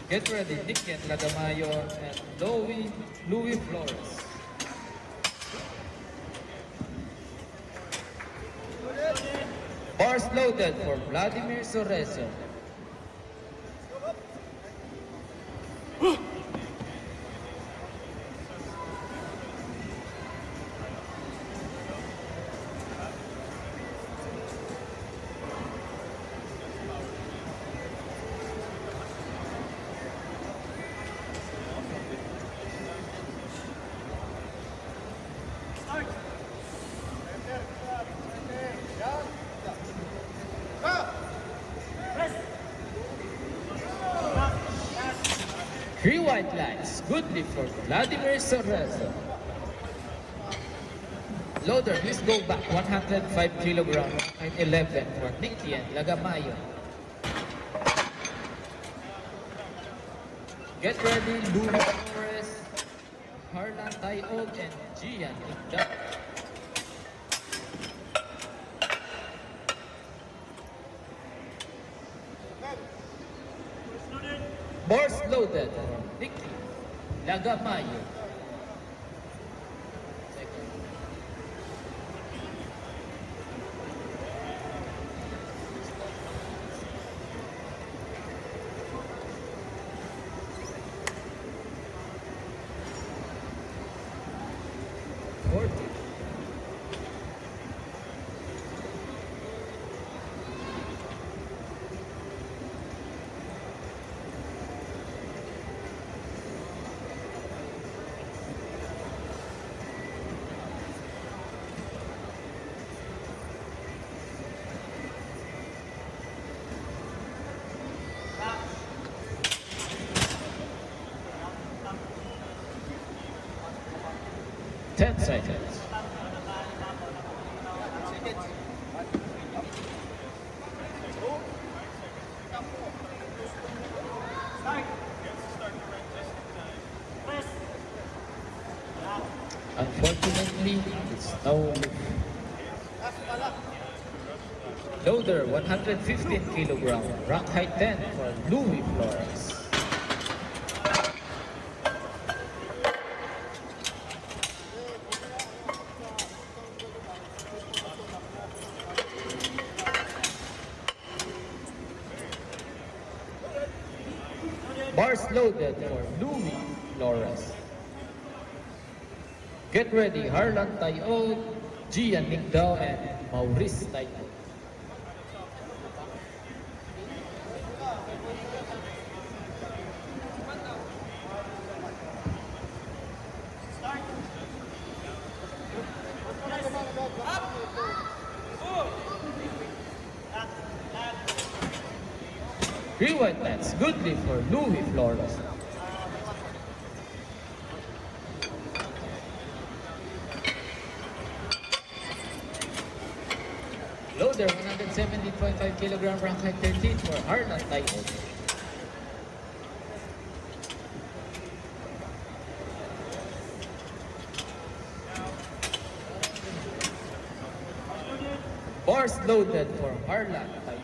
Get ready, 𝗩𝗘𝗡𝗨𝗘𝗏 and Louis Flores. Bars loaded for Vladimir Sorrezo. Three white lines, good lift for Vladimir Sorrezo. Loader, please go back, 105 kilogram, and 11 for 𝗩𝗘𝗡𝗨𝗏. Get ready, Louis Flores, Harlan Tayog, and Gian Igda. Bars loaded for 𝗩𝗘𝗨𝗏. 10 seconds. Unfortunately, it's no loader, 115 kilogram, rank height 10 for 𝗩𝗘𝗡𝗨𝗧. Bars loaded for 𝗩𝗘𝗡𝗨𝗧. Get ready, 𝗩𝗘𝗡𝗨𝗘, 𝗔𝗕𝗢𝗙𝗀 and Maurice Taito. Rewind nets, good lift for 𝗩𝗘𝗡𝗨𝗧. Loader, 117.5 kilogram, rank height 13 for 𝗩𝗘𝗡𝗨𝗘. Bars loaded for 𝗩𝗘𝗡𝗨𝗘.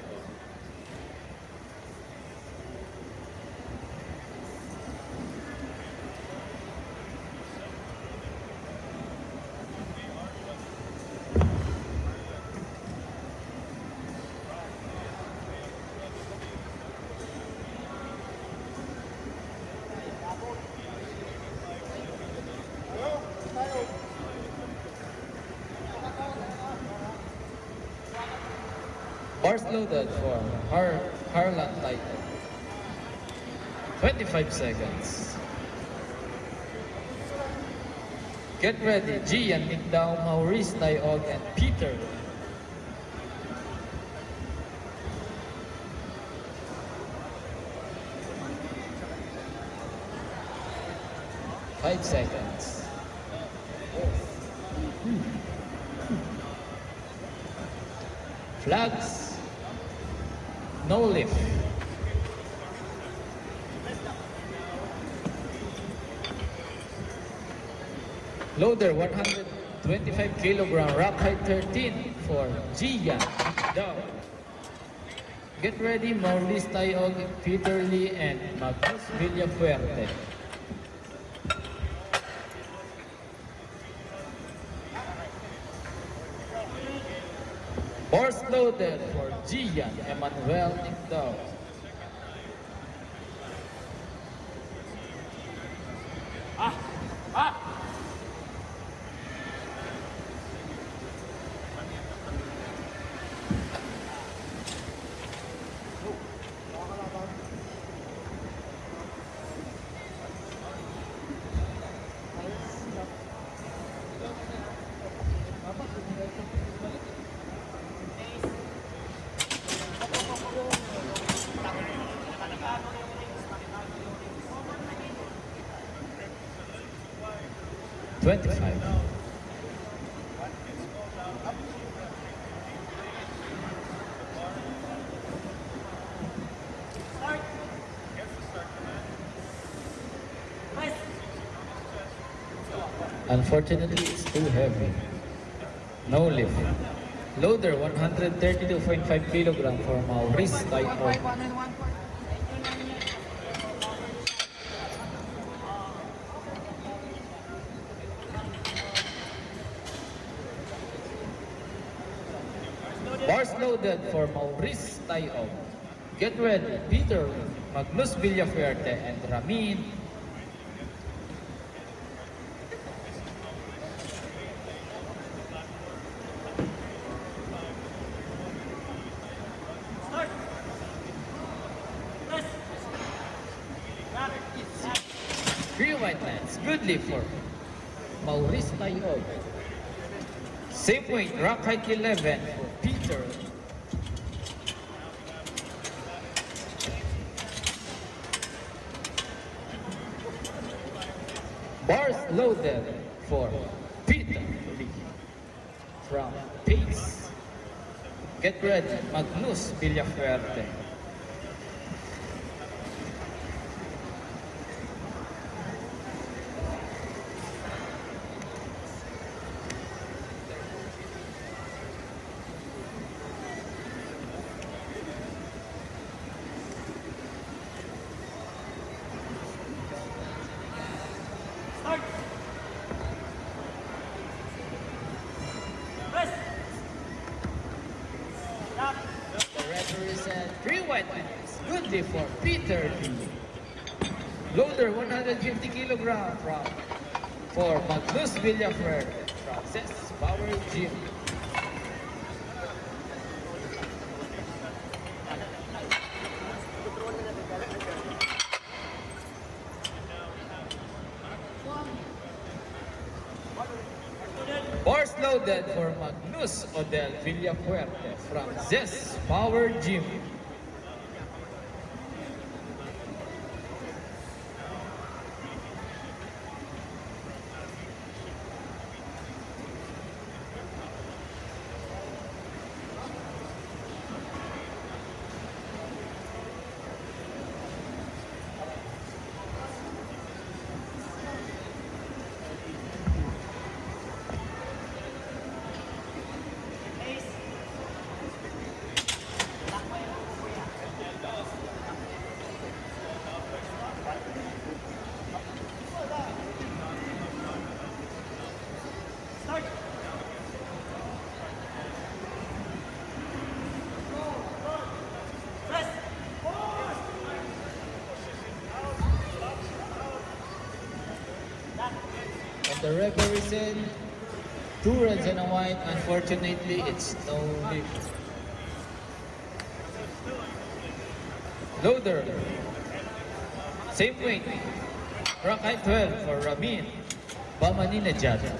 Bars loaded for 𝗩𝗘𝗡𝗨𝗘. 25 seconds. Get ready, 𝗔𝗕𝗢𝗙𝗀, Maurice Taito, and Peter. Five seconds. Flags, no lift. Loader, 125 kilogram, rank height 13 for 𝗔𝗕𝗢𝗙. Get ready, Maurice Taito, Peter Lee, and Magnus Villafuerte. Bars loaded for 𝗔𝗕𝗢𝗙𝗀. 25. Unfortunately, it's too heavy. No lift. Loader, 132.5 kilogram for Maurice Taito. Bars loaded for Maurice Taito. Get ready, Peter, Magnus Villafuerte, and Ramin. Three white lines, good lift for Maurice Taito. Same weight, rank height 11 for Peter. Bars loaded for Peter. Get ready, Magnus 𝗗𝗓𝗢𝗏. The referee said 3 white lines. Good day for Peter D. Loader 150 kilogram for Magnus 𝗗𝗓𝗢𝗏 from 𝗩𝗔𝗓𝗡 Power Gym. Bars loaded for Magnus 𝗗𝗓𝗢𝗏 from 𝗩𝗔𝗓𝗡 Power Gym. The referee said 2 reds and a white. Unfortunately, it's no lift. Loader, same weight. Rack height 12 for Ramin 𝗩𝗡𝗨𝗧𝗏.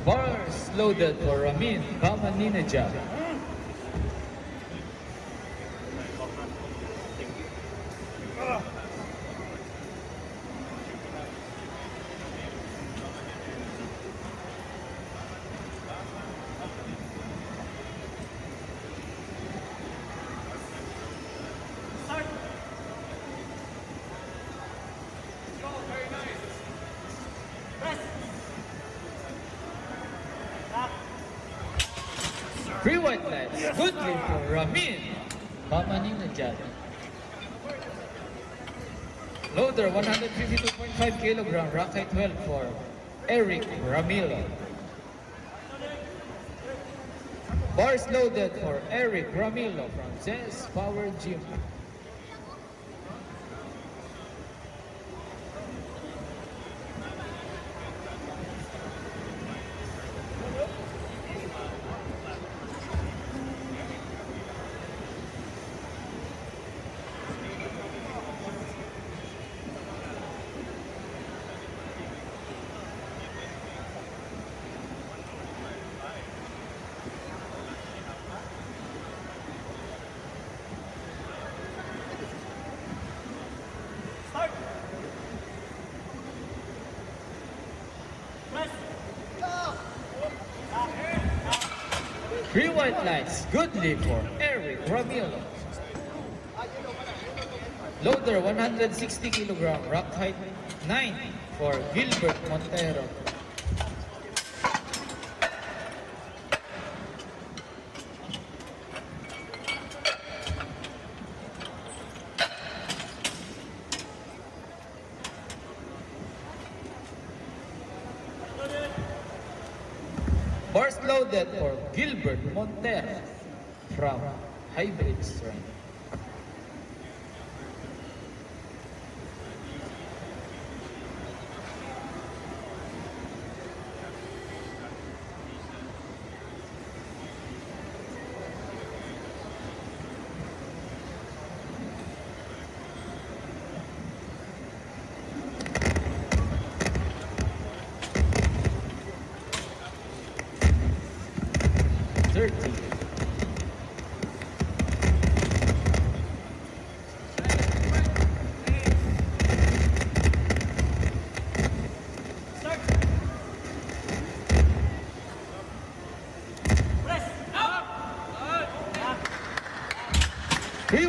Bars loaded for Ramin 𝗩𝗡𝗨𝗧𝗏. Three white lines, good lead for Ramin 𝗩𝗡𝗨𝗧𝗏. Loader 152.5 kilogram, rack height 12 for Eric Ramilo. Bars loaded for Eric Ramilo from 𝗩𝗔𝗓𝗡 Power Gym. Three white lines, good lead for Eric Ramilo. Loader 160 kilogram, rack height 9 for Gilbert Montero. Bars loaded for Gilbert Montero from Hybrid Strength.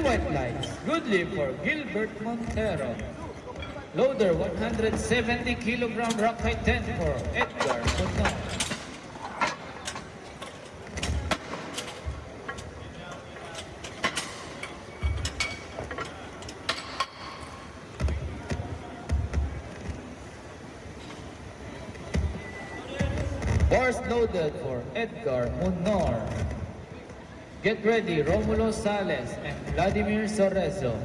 white lights, good lift for Gilbert Montero. Loader 170 kilogram rock height 10 for Edgar Munoz. Bars loaded for Edgar Munoz. Get ready, Romulo Sales and Vladimir Sorezo.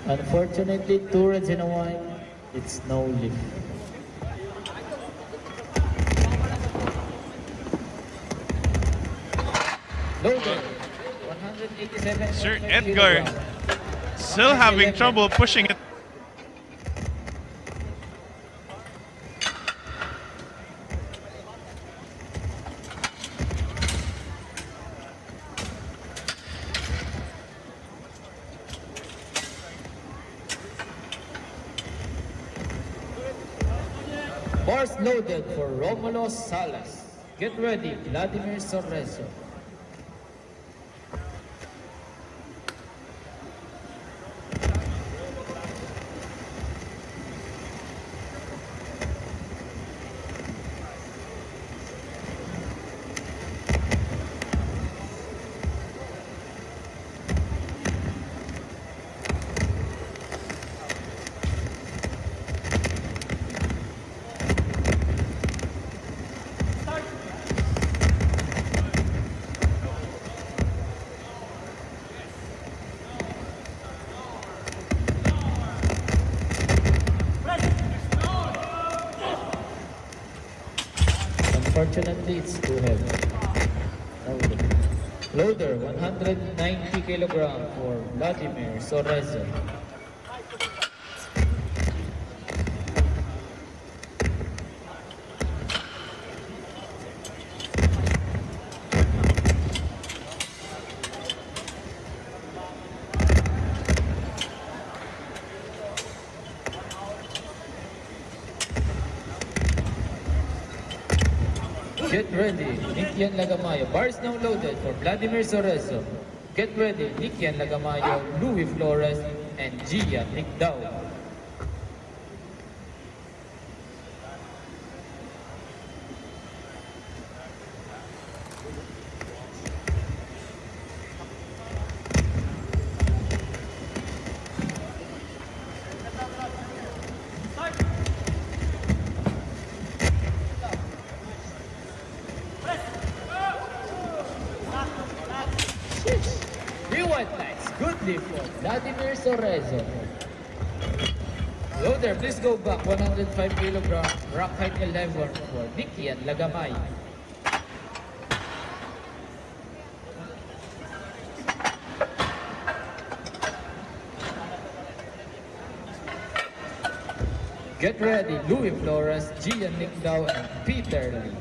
Unfortunately, 𝗓𝗓𝗢𝗧𝗘𝗦, it's no lift. Loaded, 187. Sir Edgar still having trouble pushing it. Bars loaded for Romulo Sales. Get ready, Vladimir Sorezo. Unfortunately, it's too heavy. Loader, 190 kilogram for Vladimir Sorezo. Get ready, Nikian Lagamayo. Bars now loaded for Vladimir Sorezo. Get ready, Nikian Lagamayo, Louis Flores, and 𝗔𝗕𝗢𝗨𝗓. White lights, good lift for Vladimir Sorezo. Loader, please go back, 105 kilogram, rock height 11 for Nikian Lagamayo. Get ready, Louis Flores, 𝗔𝗕𝗢𝗨𝗓, and Peter Lee.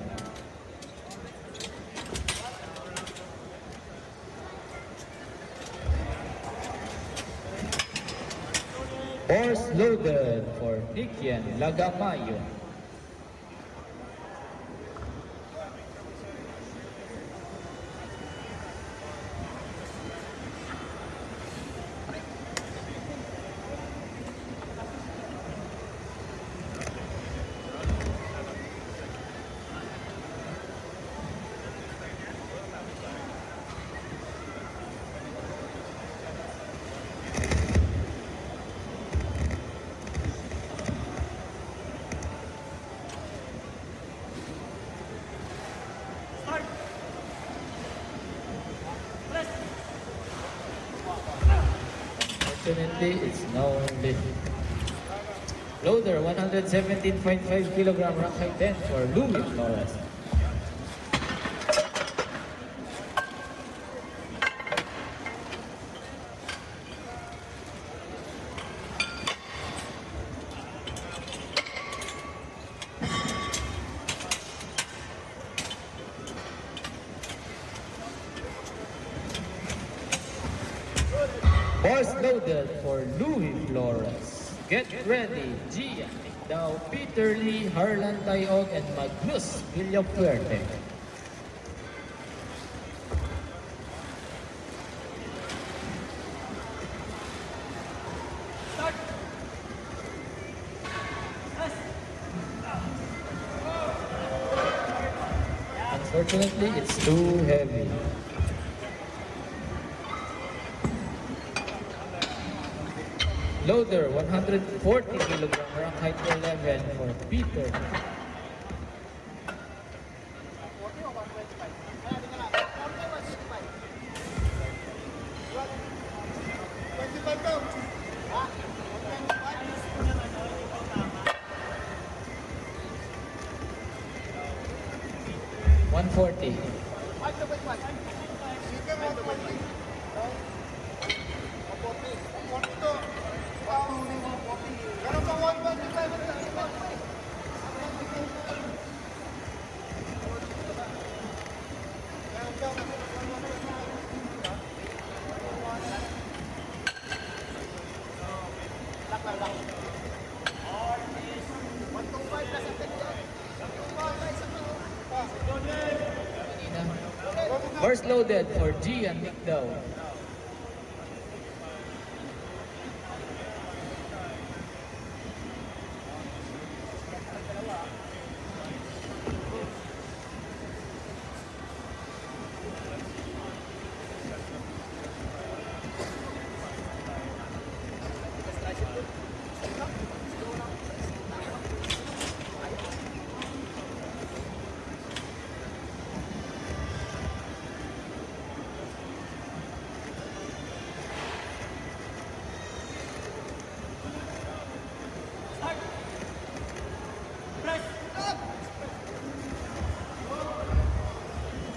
Bars loaded for Nikian Lagamayo. Unfortunately, it's no lift. Loader, 117.5 kilogram rack height 10 for Louis Flores. Bars loaded for Louis Flores. Get ready, 𝗷𝗕𝗢𝗨𝗧, 𝗩𝗘𝗡𝗨𝗘, and Magnus Villafuerte. Unfortunately, it's too heavy. Loader, 140 kilogram rack height 11 for Peter. First loaded for 𝗷𝗕𝗢𝗨𝗧.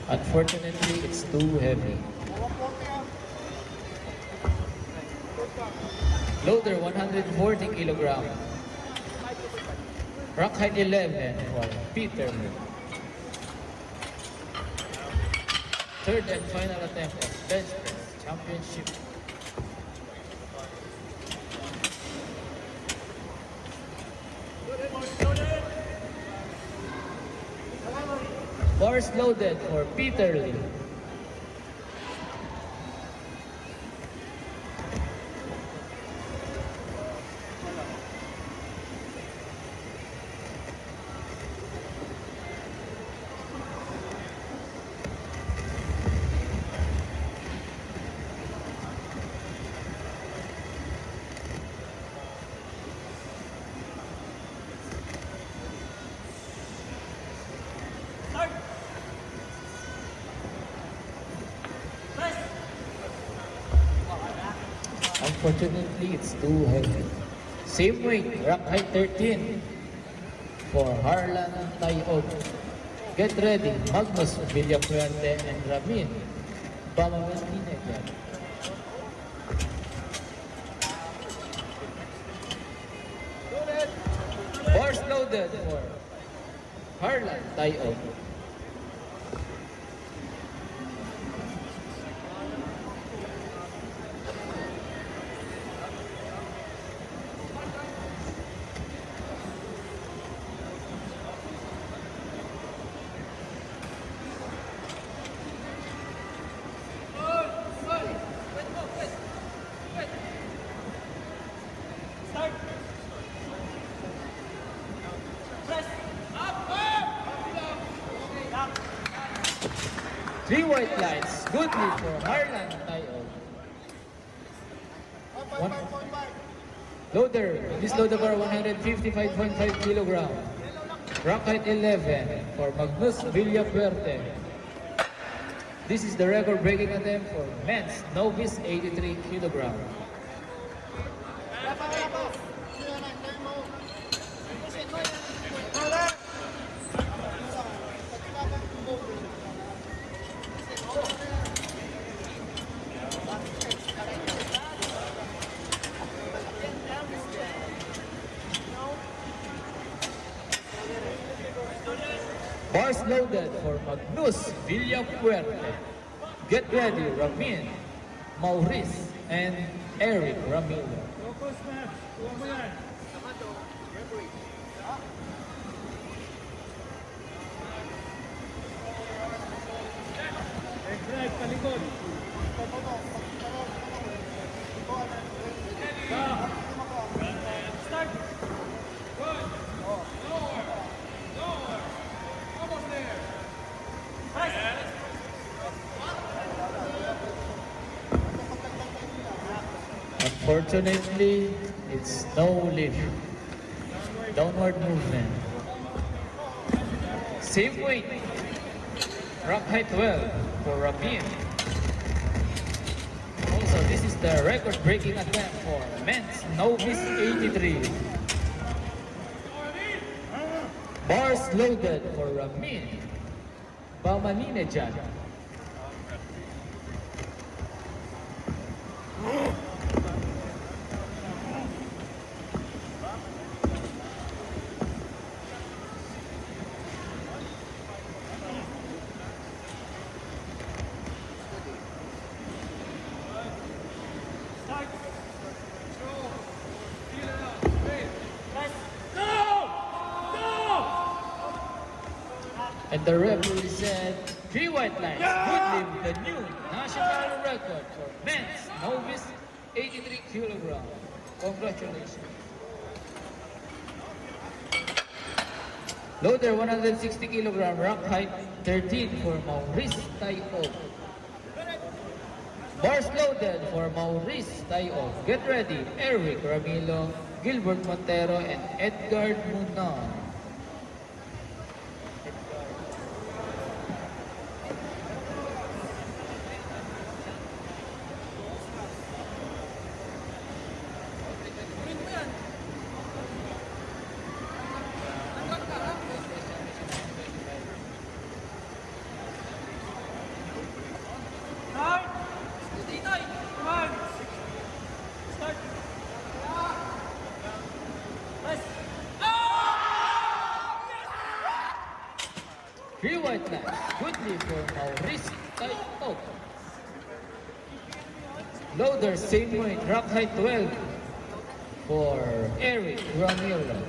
Unfortunately, it's too heavy. Loader, 140 kilogram. Rack height 11 for Peter. Third and final attempt of bench press championship. Bars loaded for Peter Lee. Unfortunately, it's too heavy. Same weight, rack height 13 for 𝗓𝗓𝗓𝗓𝗓. Get ready, Magnus Villafuerte and Ramin Bamamantinegger. Bars loaded for 𝗓𝗓𝗓𝗓𝗓. Three white lines, good lead for 𝗓𝗓𝗓𝗓𝗓. Loader, this loader bar 155.5 kilogram. Rack height 11 for Magnus Villafuerte. This is the record-breaking attempt for men's novice 83 kilogram. Bars loaded for Magnus Villafuerte. Get ready, Ramin, Maurice, and Eric Ramilo. Unfortunately, it's no lift. Downward movement. Same weight. Rock height 12 for Ramin. Also, this is the record-breaking attempt for men's Novice 83. Bars loaded for Ramin. 𝗙𝗦𝗓𝗙𝗧𝗑𝗦. And the referee said, 3 white lines would leave the new national record for men's Novice 83 kg. Congratulations. Loader 160 kg, rock height 13 for Maurice 𝗙𝗘𝗢𝗨. Bars loaded for Maurice 𝗙𝗘𝗢𝗨. Get ready, Eric Ramilo, Gilbert Montero, and Edgar Munar. Three white lines, goodly for Maurice 𝗙𝗘𝗢𝗨. Loader same weight, rock height 12 for Eric Ramilo.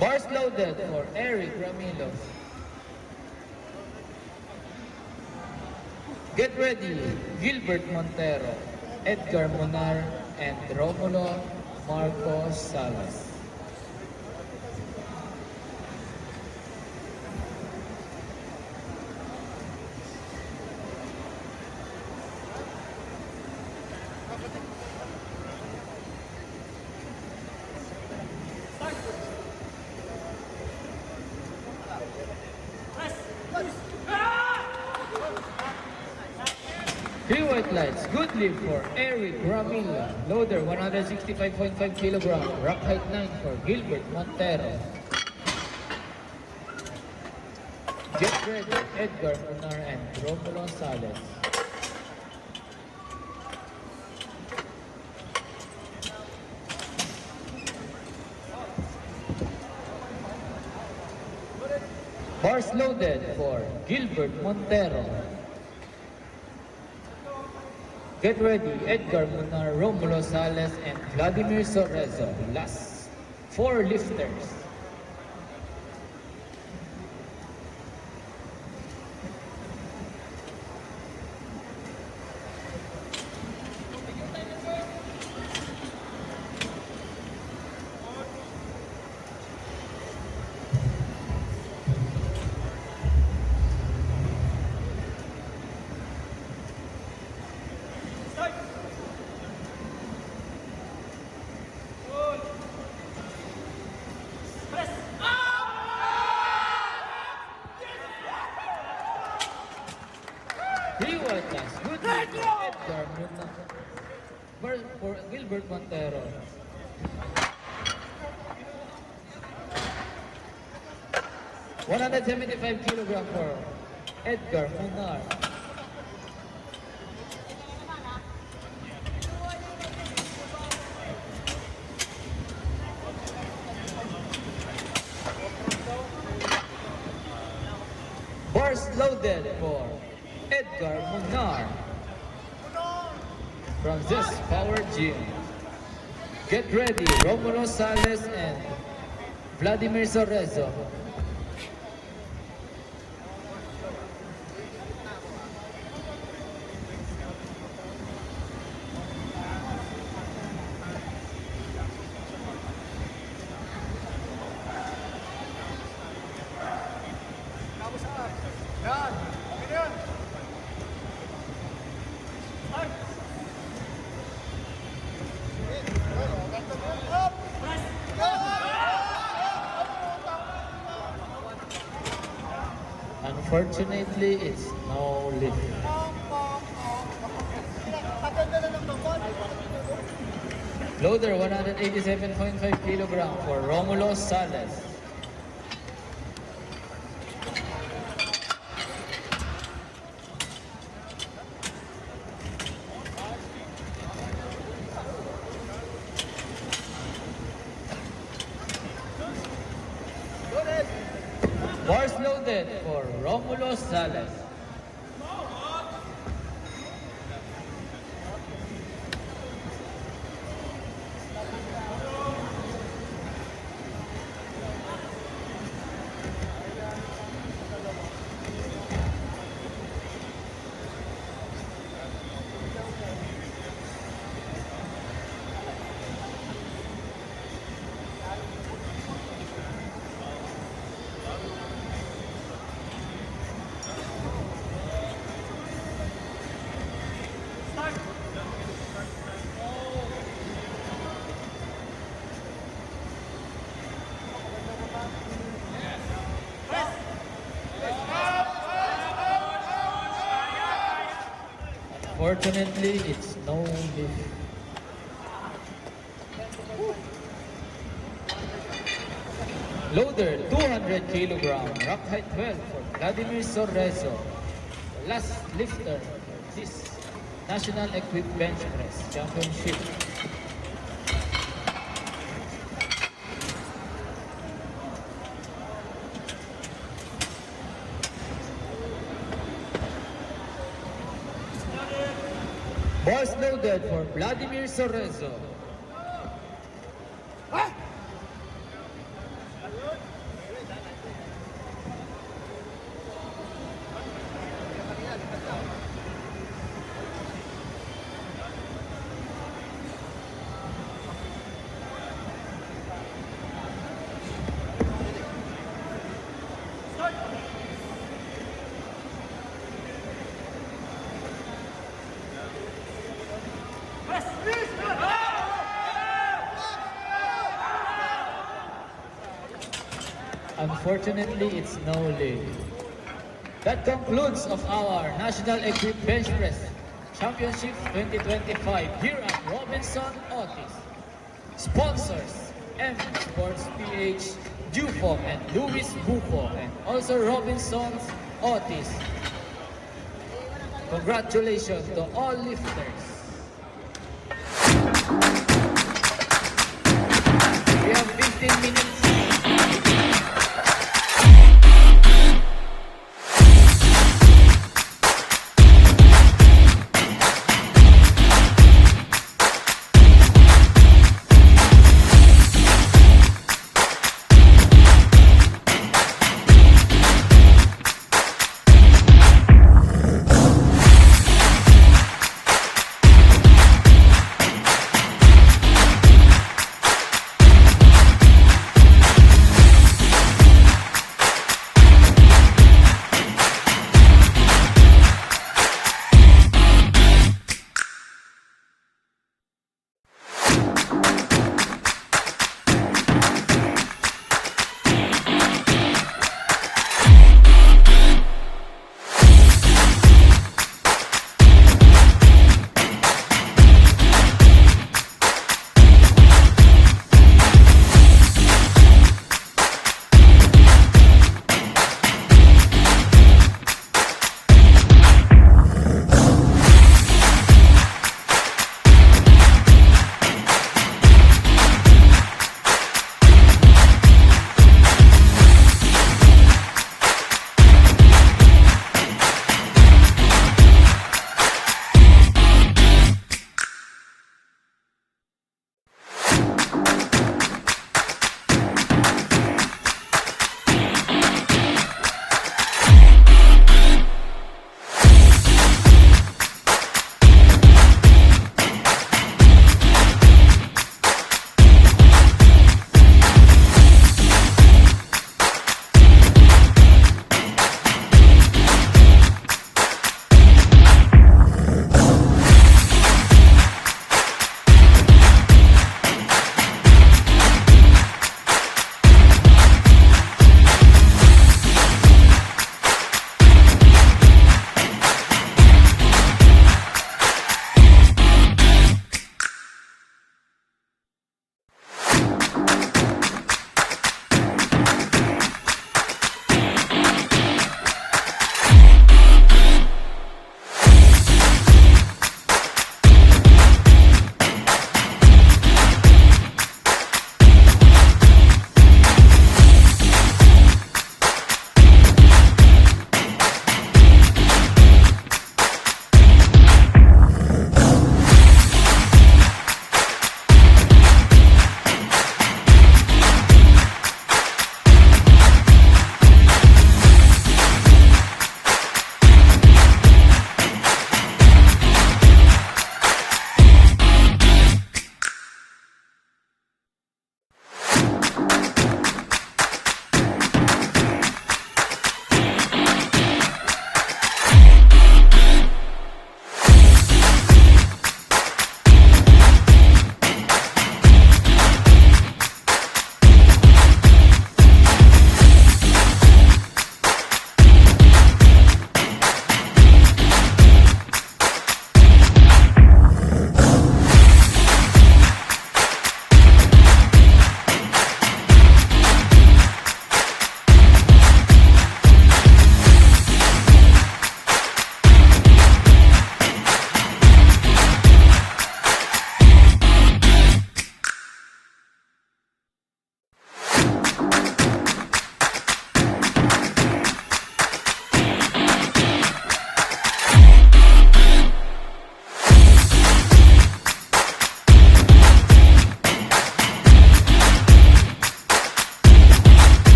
Bars loaded for Eric Ramilo. Get ready, Gilbert Montero, Edgar Munar, and Romulo Marcos Salas. Three white lights, good lead for Eric Ramilo. Loader 165.5 kg, rock height 9 for Gilbert Montero. Get ready, Edgar Munar and Romulo Salas. Bars loaded for Gilbert Montero. Get ready, Edgar Munar, Romulo Salas, and Vladimir Sorezo. Last 4 lifters. Good lead for Edgar Munar. For Gilbert Montero. $175 kg for Edgar Munar. loaded for 𝗩𝗘𝗢𝗨𝗧 from this Power Gym. Get ready, Romulo Sales and Vladimir Sorezo. Unfortunately, it's no lift. Loader 187.5 kilogram for Romulo Sales. Bars loaded for Romulo Sales. Unfortunately, it's no lift. Loader 200 kilogram, rack height 12 for Vladimir Sorezo, the last lifter for this National Equipped Bench Press Championship. Bars loaded for Vladimir Sorezo. Unfortunately, it's no lead. That concludes of our National Equipped Bench Press Championship 2025 here at Robinson Otis. Sponsors, MSports PH, 𝗩𝗘𝗢𝗨𝗧 and Louis Bufo, and also Robinson's Otis. Congratulations to all lifters. We have 15 minutes.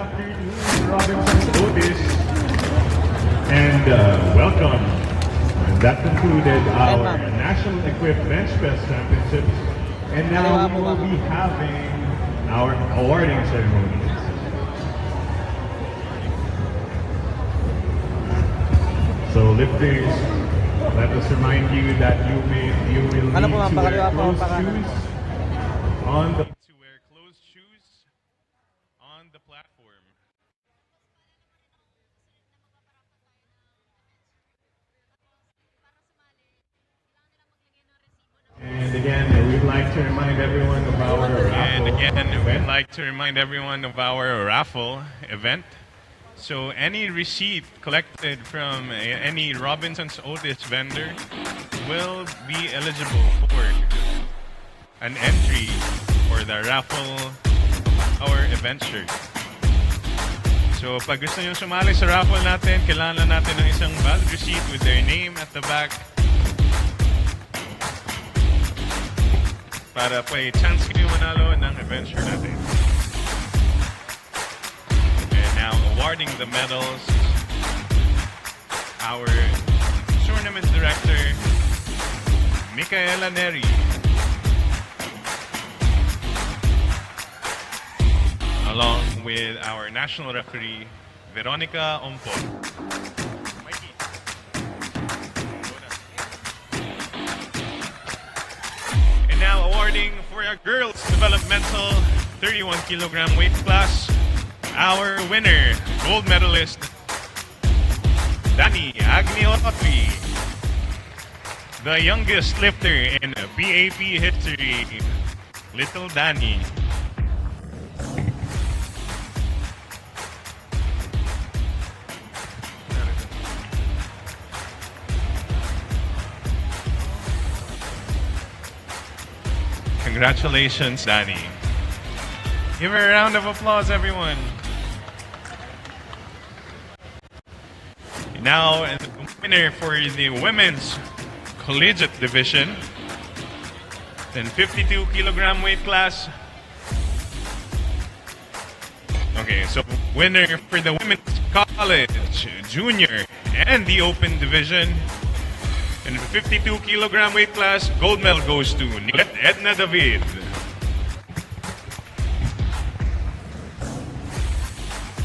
afternoon, Robinson's Otis, and welcome. And that concluded our National Equipped Bench Press Championships, and now we will be having our awarding ceremony. So lifters, let us remind you that you will need to wear closed shoes on the platform. And again, we'd like to remind everyone of our raffle event. So any receipt collected from any Robinson's Otis vendor will be eligible for an entry for the raffle our event shirt. So pag gusto nyo sumali sa raffle natin, kailangan natin ng isang valid receipt with their name at the back para po chance kayo manalo ng event shirt natin. Now awarding the medals, our tournament director, Micaela Neri, along with our national referee, Veronica Ompo. And now awarding for our girls developmental 31 kilogram weight class, our winner, gold medalist, 𝗩𝗘𝗢𝗨𝗧, the youngest lifter in PAP history, little Danny. Congratulations, Danny. Give her a round of applause, everyone. Now, the winner for the women's collegiate division, then 52 kilogram weight class. Okay, so winner for the women's college, junior, and the open division, in the 52 kilogram weight class, gold medal goes to Edna David.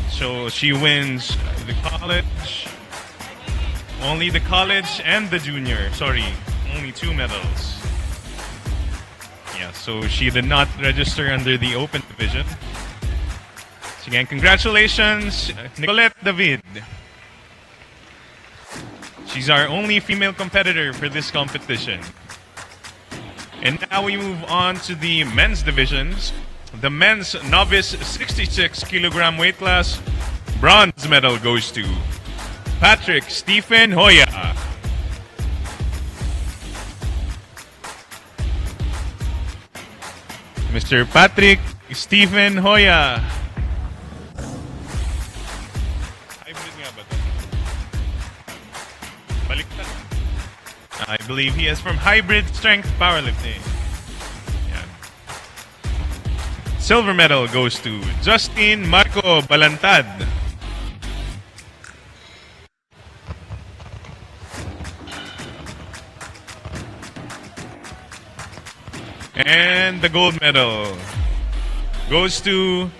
So she wins the college, only the college and the junior. Sorry, only 2 medals. Yeah, so she did not register under the open division. So again, congratulations, Nicolette David. She's our only female competitor for this competition. And now we move on to the men's divisions. The men's novice 66 kilogram weight class, bronze medal goes to Patrick Stephen Hoya. Mr. Patrick Stephen Hoya. I believe he is from Hybrid Strength Powerlifting. Yeah. Silver medal goes to Justin Marco Balantad. And the gold medal goes to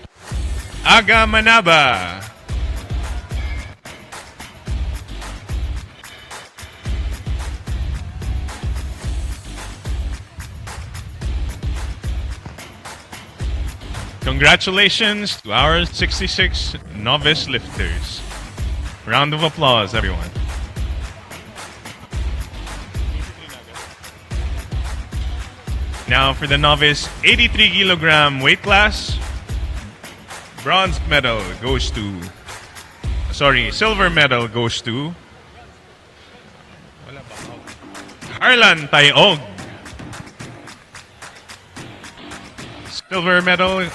Aga Manaba. Congratulations to our 66 novice lifters. Round of applause, everyone. Now for the novice 83 kilogram weight class, bronze medal goes to, silver medal goes to Harlan Tayog. Silver medal,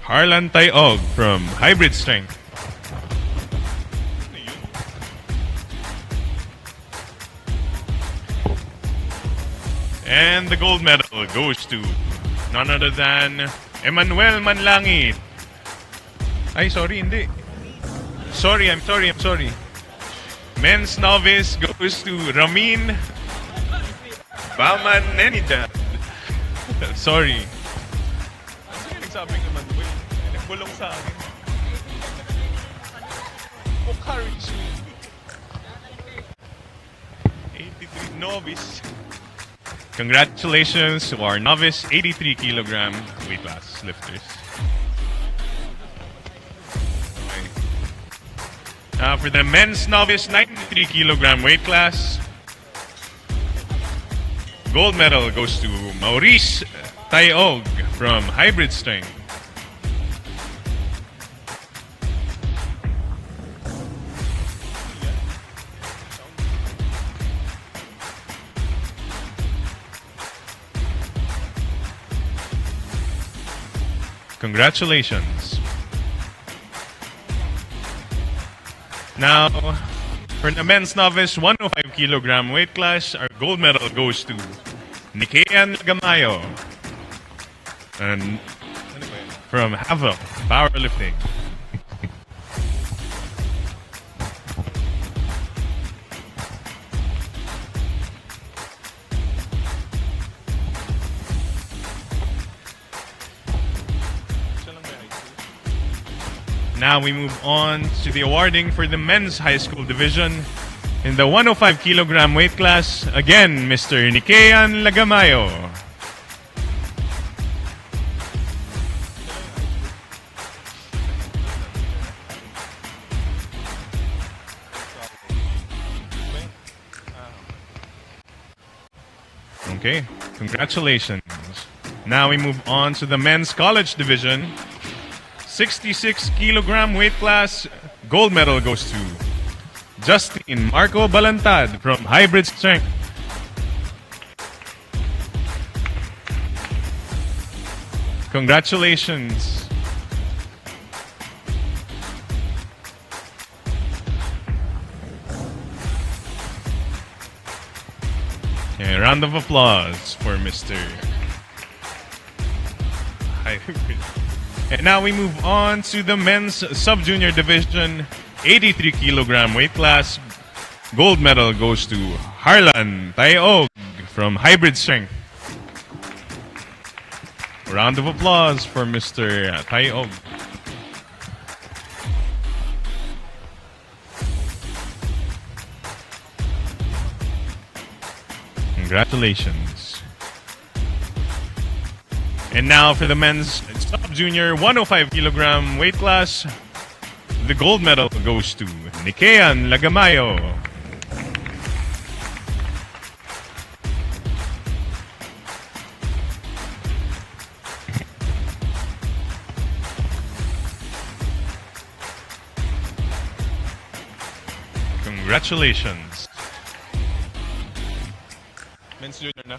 Harlan Tayog from Hybrid Strength. And the gold medal goes to none other than Emmanuel Manlangit Ay, sorry, hindi. Sorry, I'm sorry. Men's novice goes to Ramin Bamanenidad. Sorry. Ano nagsabi naman ko? Nagbulong sa akin. Courage me. 83 novice. Congratulations to our novice 83 kilogram weight class lifters. Okay. Now for the men's novice 93 kilogram weight class, gold medal goes to Maurice 𝗙𝗪𝗓 from Hybrid Strength. Congratulations. Now, for the men's novice 105 kilogram weight class, our gold medal goes to 𝗩𝗘𝗢𝗨𝗧 and from 𝗩𝗘𝗡𝗨𝗘 Powerlifting. Now we move on to the awarding for the men's high school division. In the 105 kilogram weight class, again, Mr. 𝗩𝗘𝗢𝗨𝗧. Okay, congratulations. Now we move on to the men's college division. 66 kilogram weight class, gold medal goes to Justin Marco Balantad from Hybrid Strength. Congratulations. Okay, a round of applause for Mr. Hybrid. And now we move on to the men's sub-junior division, 83 kilogram weight class. Gold medal goes to Harlan 𝗙𝗪𝗓 from Hybrid Strength. A round of applause for Mr. 𝗙𝗪𝗓. Congratulations. And now for the men's sub-junior 105 kilogram weight class, the gold medal goes to 𝗩𝗘𝗢𝗨𝗪𝗀. Congratulations. Men's junior na.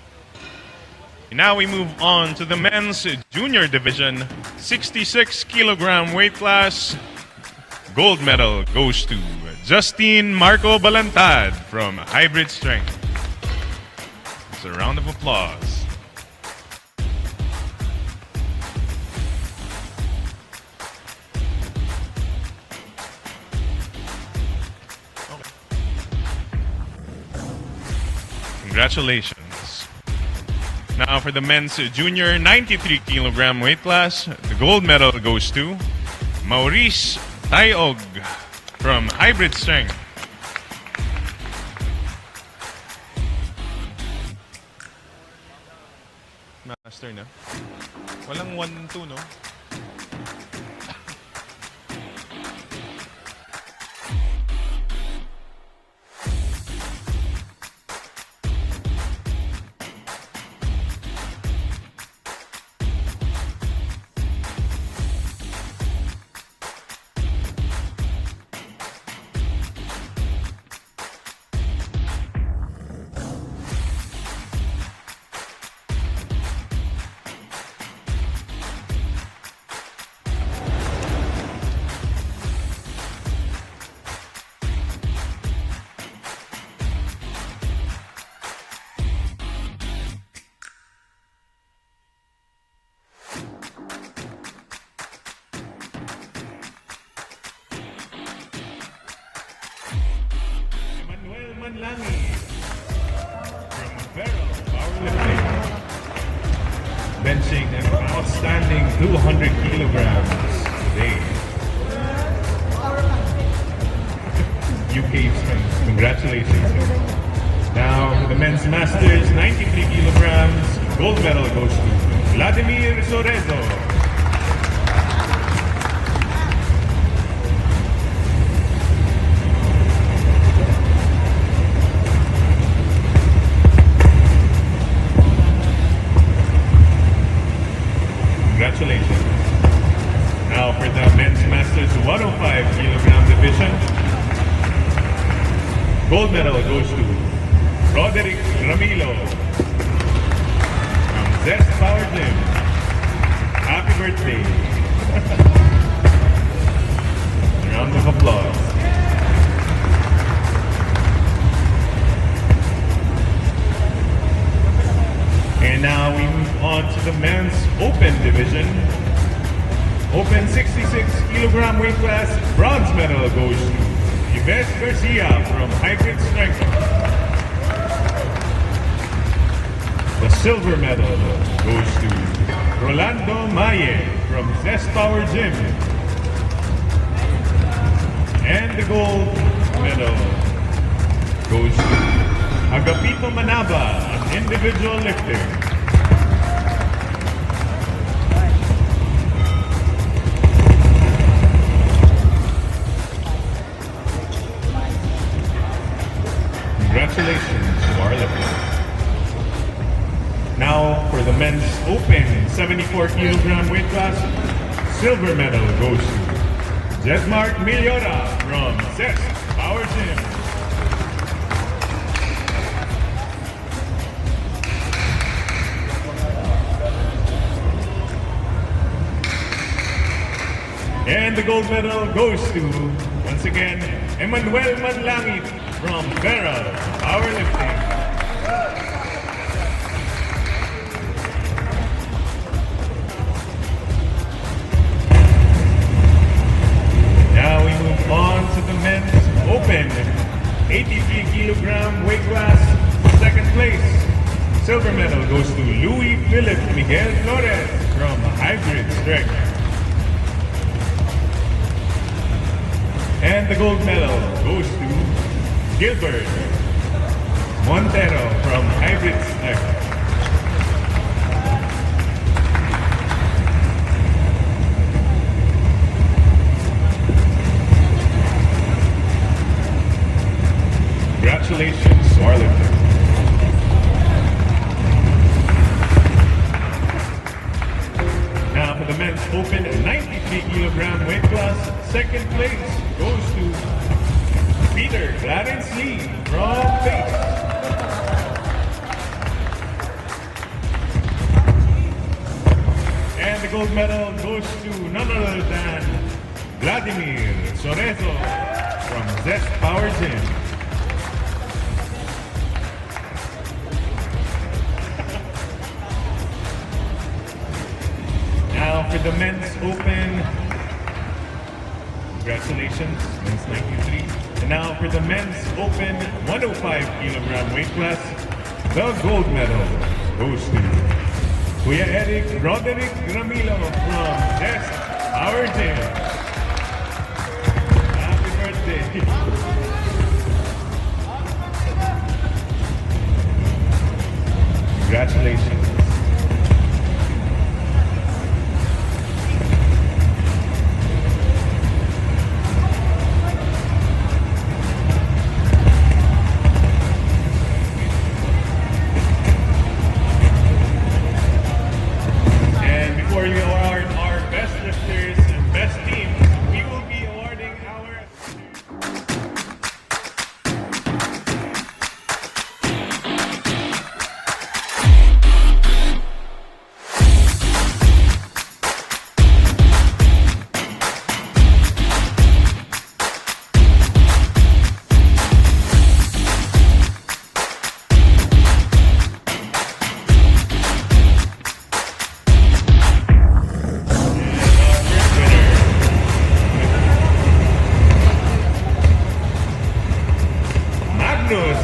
Now we move on to the men's junior division, 66 kilogram weight class. Gold medal goes to Justin Marco Balantad from Hybrid Strength. It's a round of applause. Congratulations. Now for the men's junior 93 kilogram weight class, the gold medal goes to Maurice 𝗙𝗪𝗓 from Hybrid Strength. Master na. Walang 1-2, no? 𝗩𝗘𝗡𝗨𝗧 from Feral Powerlifting. Benching an outstanding 200 kilograms today. UK strength. Congratulations. Now, the men's masters, 93 kilograms. Gold medal goes to 𝗩𝗘𝗢𝗨𝗧𝗘. Congratulations. Now for the men's masters 105 kilogram division. Gold medal goes to 𝗩𝗘𝗢𝗨𝗧 from 𝗩𝗘𝗡𝗨𝗘. Happy birthday. A round of applause. And now we move on to the men's open division. Open 66 kilogram weight class, bronze medal goes to 𝗩𝗘𝗢𝗪𝗓 from hybrid strength. The silver medal goes to Rolando Maye from 𝗩𝗘𝗡𝗨𝗪. And the gold medal goes to Agapito Manaba, an individual lifter. Congratulations to our lifters. Now for the men's open 74 kilogram weight class, silver medal goes to Jesmark Miliora from 𝗩𝗘𝗡𝗨𝗪. And the gold medal goes to, once again, 𝗩𝗏𝗡𝗨𝗪𝗓 from Feral Powerlifting. Now we move on to the men's open 83 kilogram weight class, second place. Silver medal goes to Louis Philip Miguel Flores from hybrid strength. And the gold medal goes to Gilbert Montero from hybrid strength. Congratulations to our lifters. Now for the men's open 93 kilogram weight class, second place goes to Peter Clarence Lee from Face. And the gold medal goes to none other than Vladimir Sorezo from 𝗩𝗘𝗡𝗨𝗪. Now for the men's open, congratulations, men's 93. And now for the men's open 105 kilogram weight class, the gold medal goes to Kuya Eric Roderick Ramilo from 𝗩𝗘𝗡𝗨𝗪. Happy birthday. Congratulations. Before you are our best lifters and best team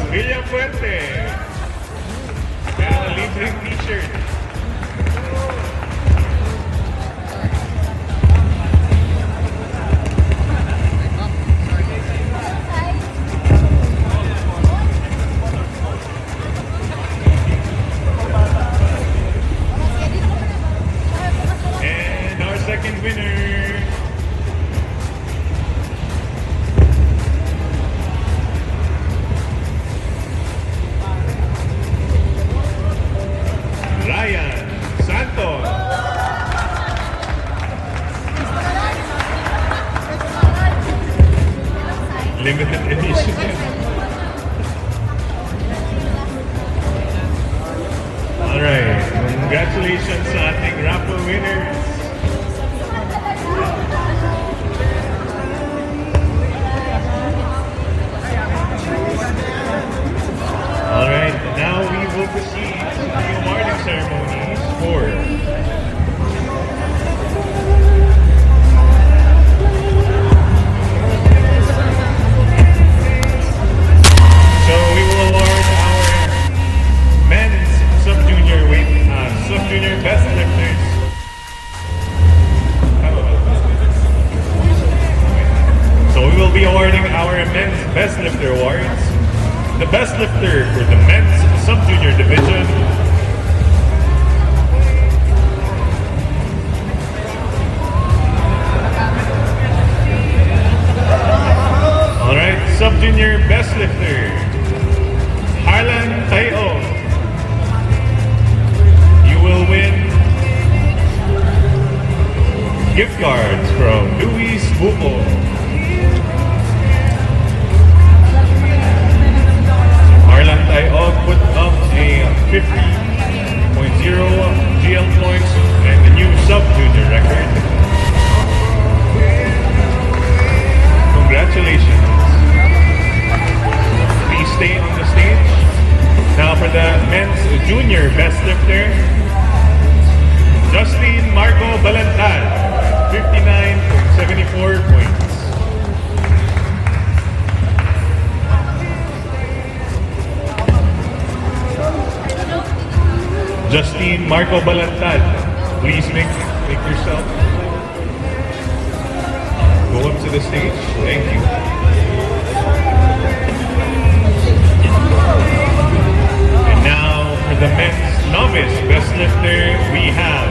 William Fuente. Meron ng libreng t-shirt. And our second winner, Ryan Santos. Limited edition. Alright, congratulations sa ating raffle winners. Alright, now we will proceed to the awarding ceremonies for so we will award our men's sub-junior best lifters. So we will be awarding our men's best lifter awards. The best lifter for the men's sub-junior division, alright, sub-junior best lifter, 𝗗𝗙𝗘𝗙𝗚. You will win gift cards from Novice 𝗗𝗘𝗨𝗧. 𝗗𝗙𝗘𝗙𝗚 put up a 50.0 GL points and a new sub-junior record. Congratulations. Please stay on the stage. Now for the men's junior best lifter, Justin Marco Balantal, 59.74 points. Justin Marco Balantal, please make yourself go up to the stage. Thank you. And now for the men's novice best lifter, we have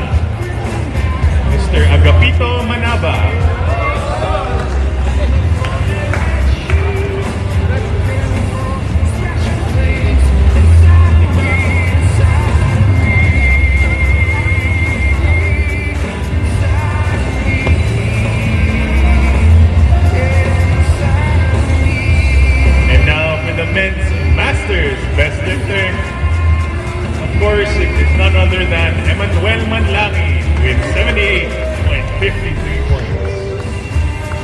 Mr. Agapito Manaba. Men's Masters best lifter, of course, it's none other than 𝗩𝗏𝗏 Manlaki with 78.53 points.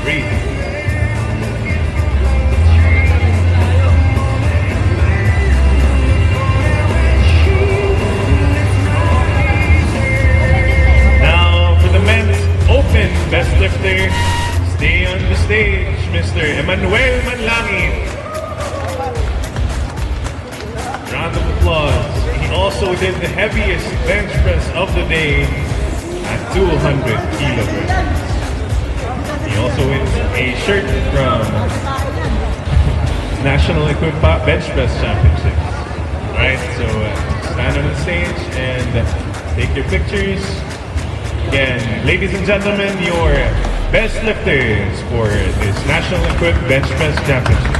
Great. Now for the men's open best lifter, stay on the stage, Mr. 𝗩𝗏𝗏 Manlaki. Round of applause. He also did the heaviest bench press of the day at 200 kilograms. He also wins a shirt from National Equip Bench Press Championships. Alright, so stand on the stage and take your pictures. Again, ladies and gentlemen, your best lifters for this National Equip Bench Press Championship.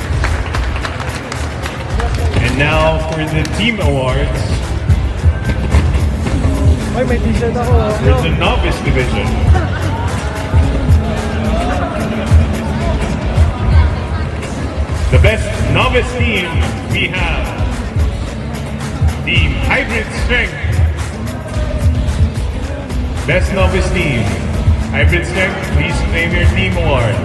And now for the team awards for the novice division. The best novice team, we have Team Hybrid Strength. Best novice team, Hybrid Strength, please claim your team award.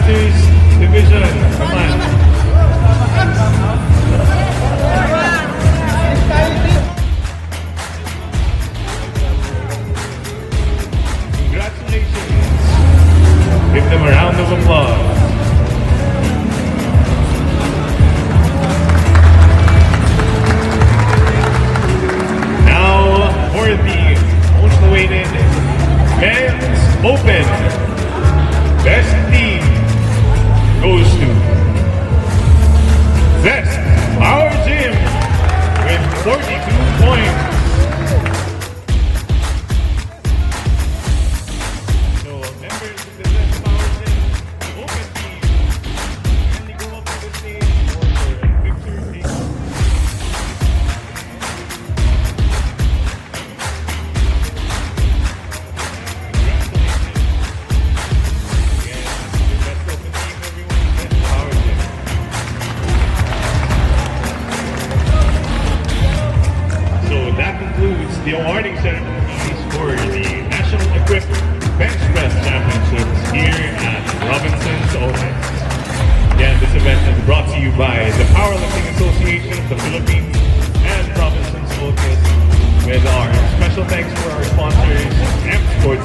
Masters Division. Come on. Congratulations. Give them a round of applause. Now for the most awaited men's open. Best team goes to Zest Power Gym with 42 points. So members of the Zest Power Gym open team kindly go up to the stage for a picture taking. The awarding ceremonies for the National Equipped Bench Press Championships here at Robinson's Otis. Again, this event is brought to you by the Powerlifting Association of the Philippines and Robinson's Otis, with our special thanks for our sponsors, MSports,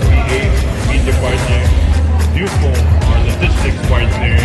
media partner, Newfoam, our logistics partner,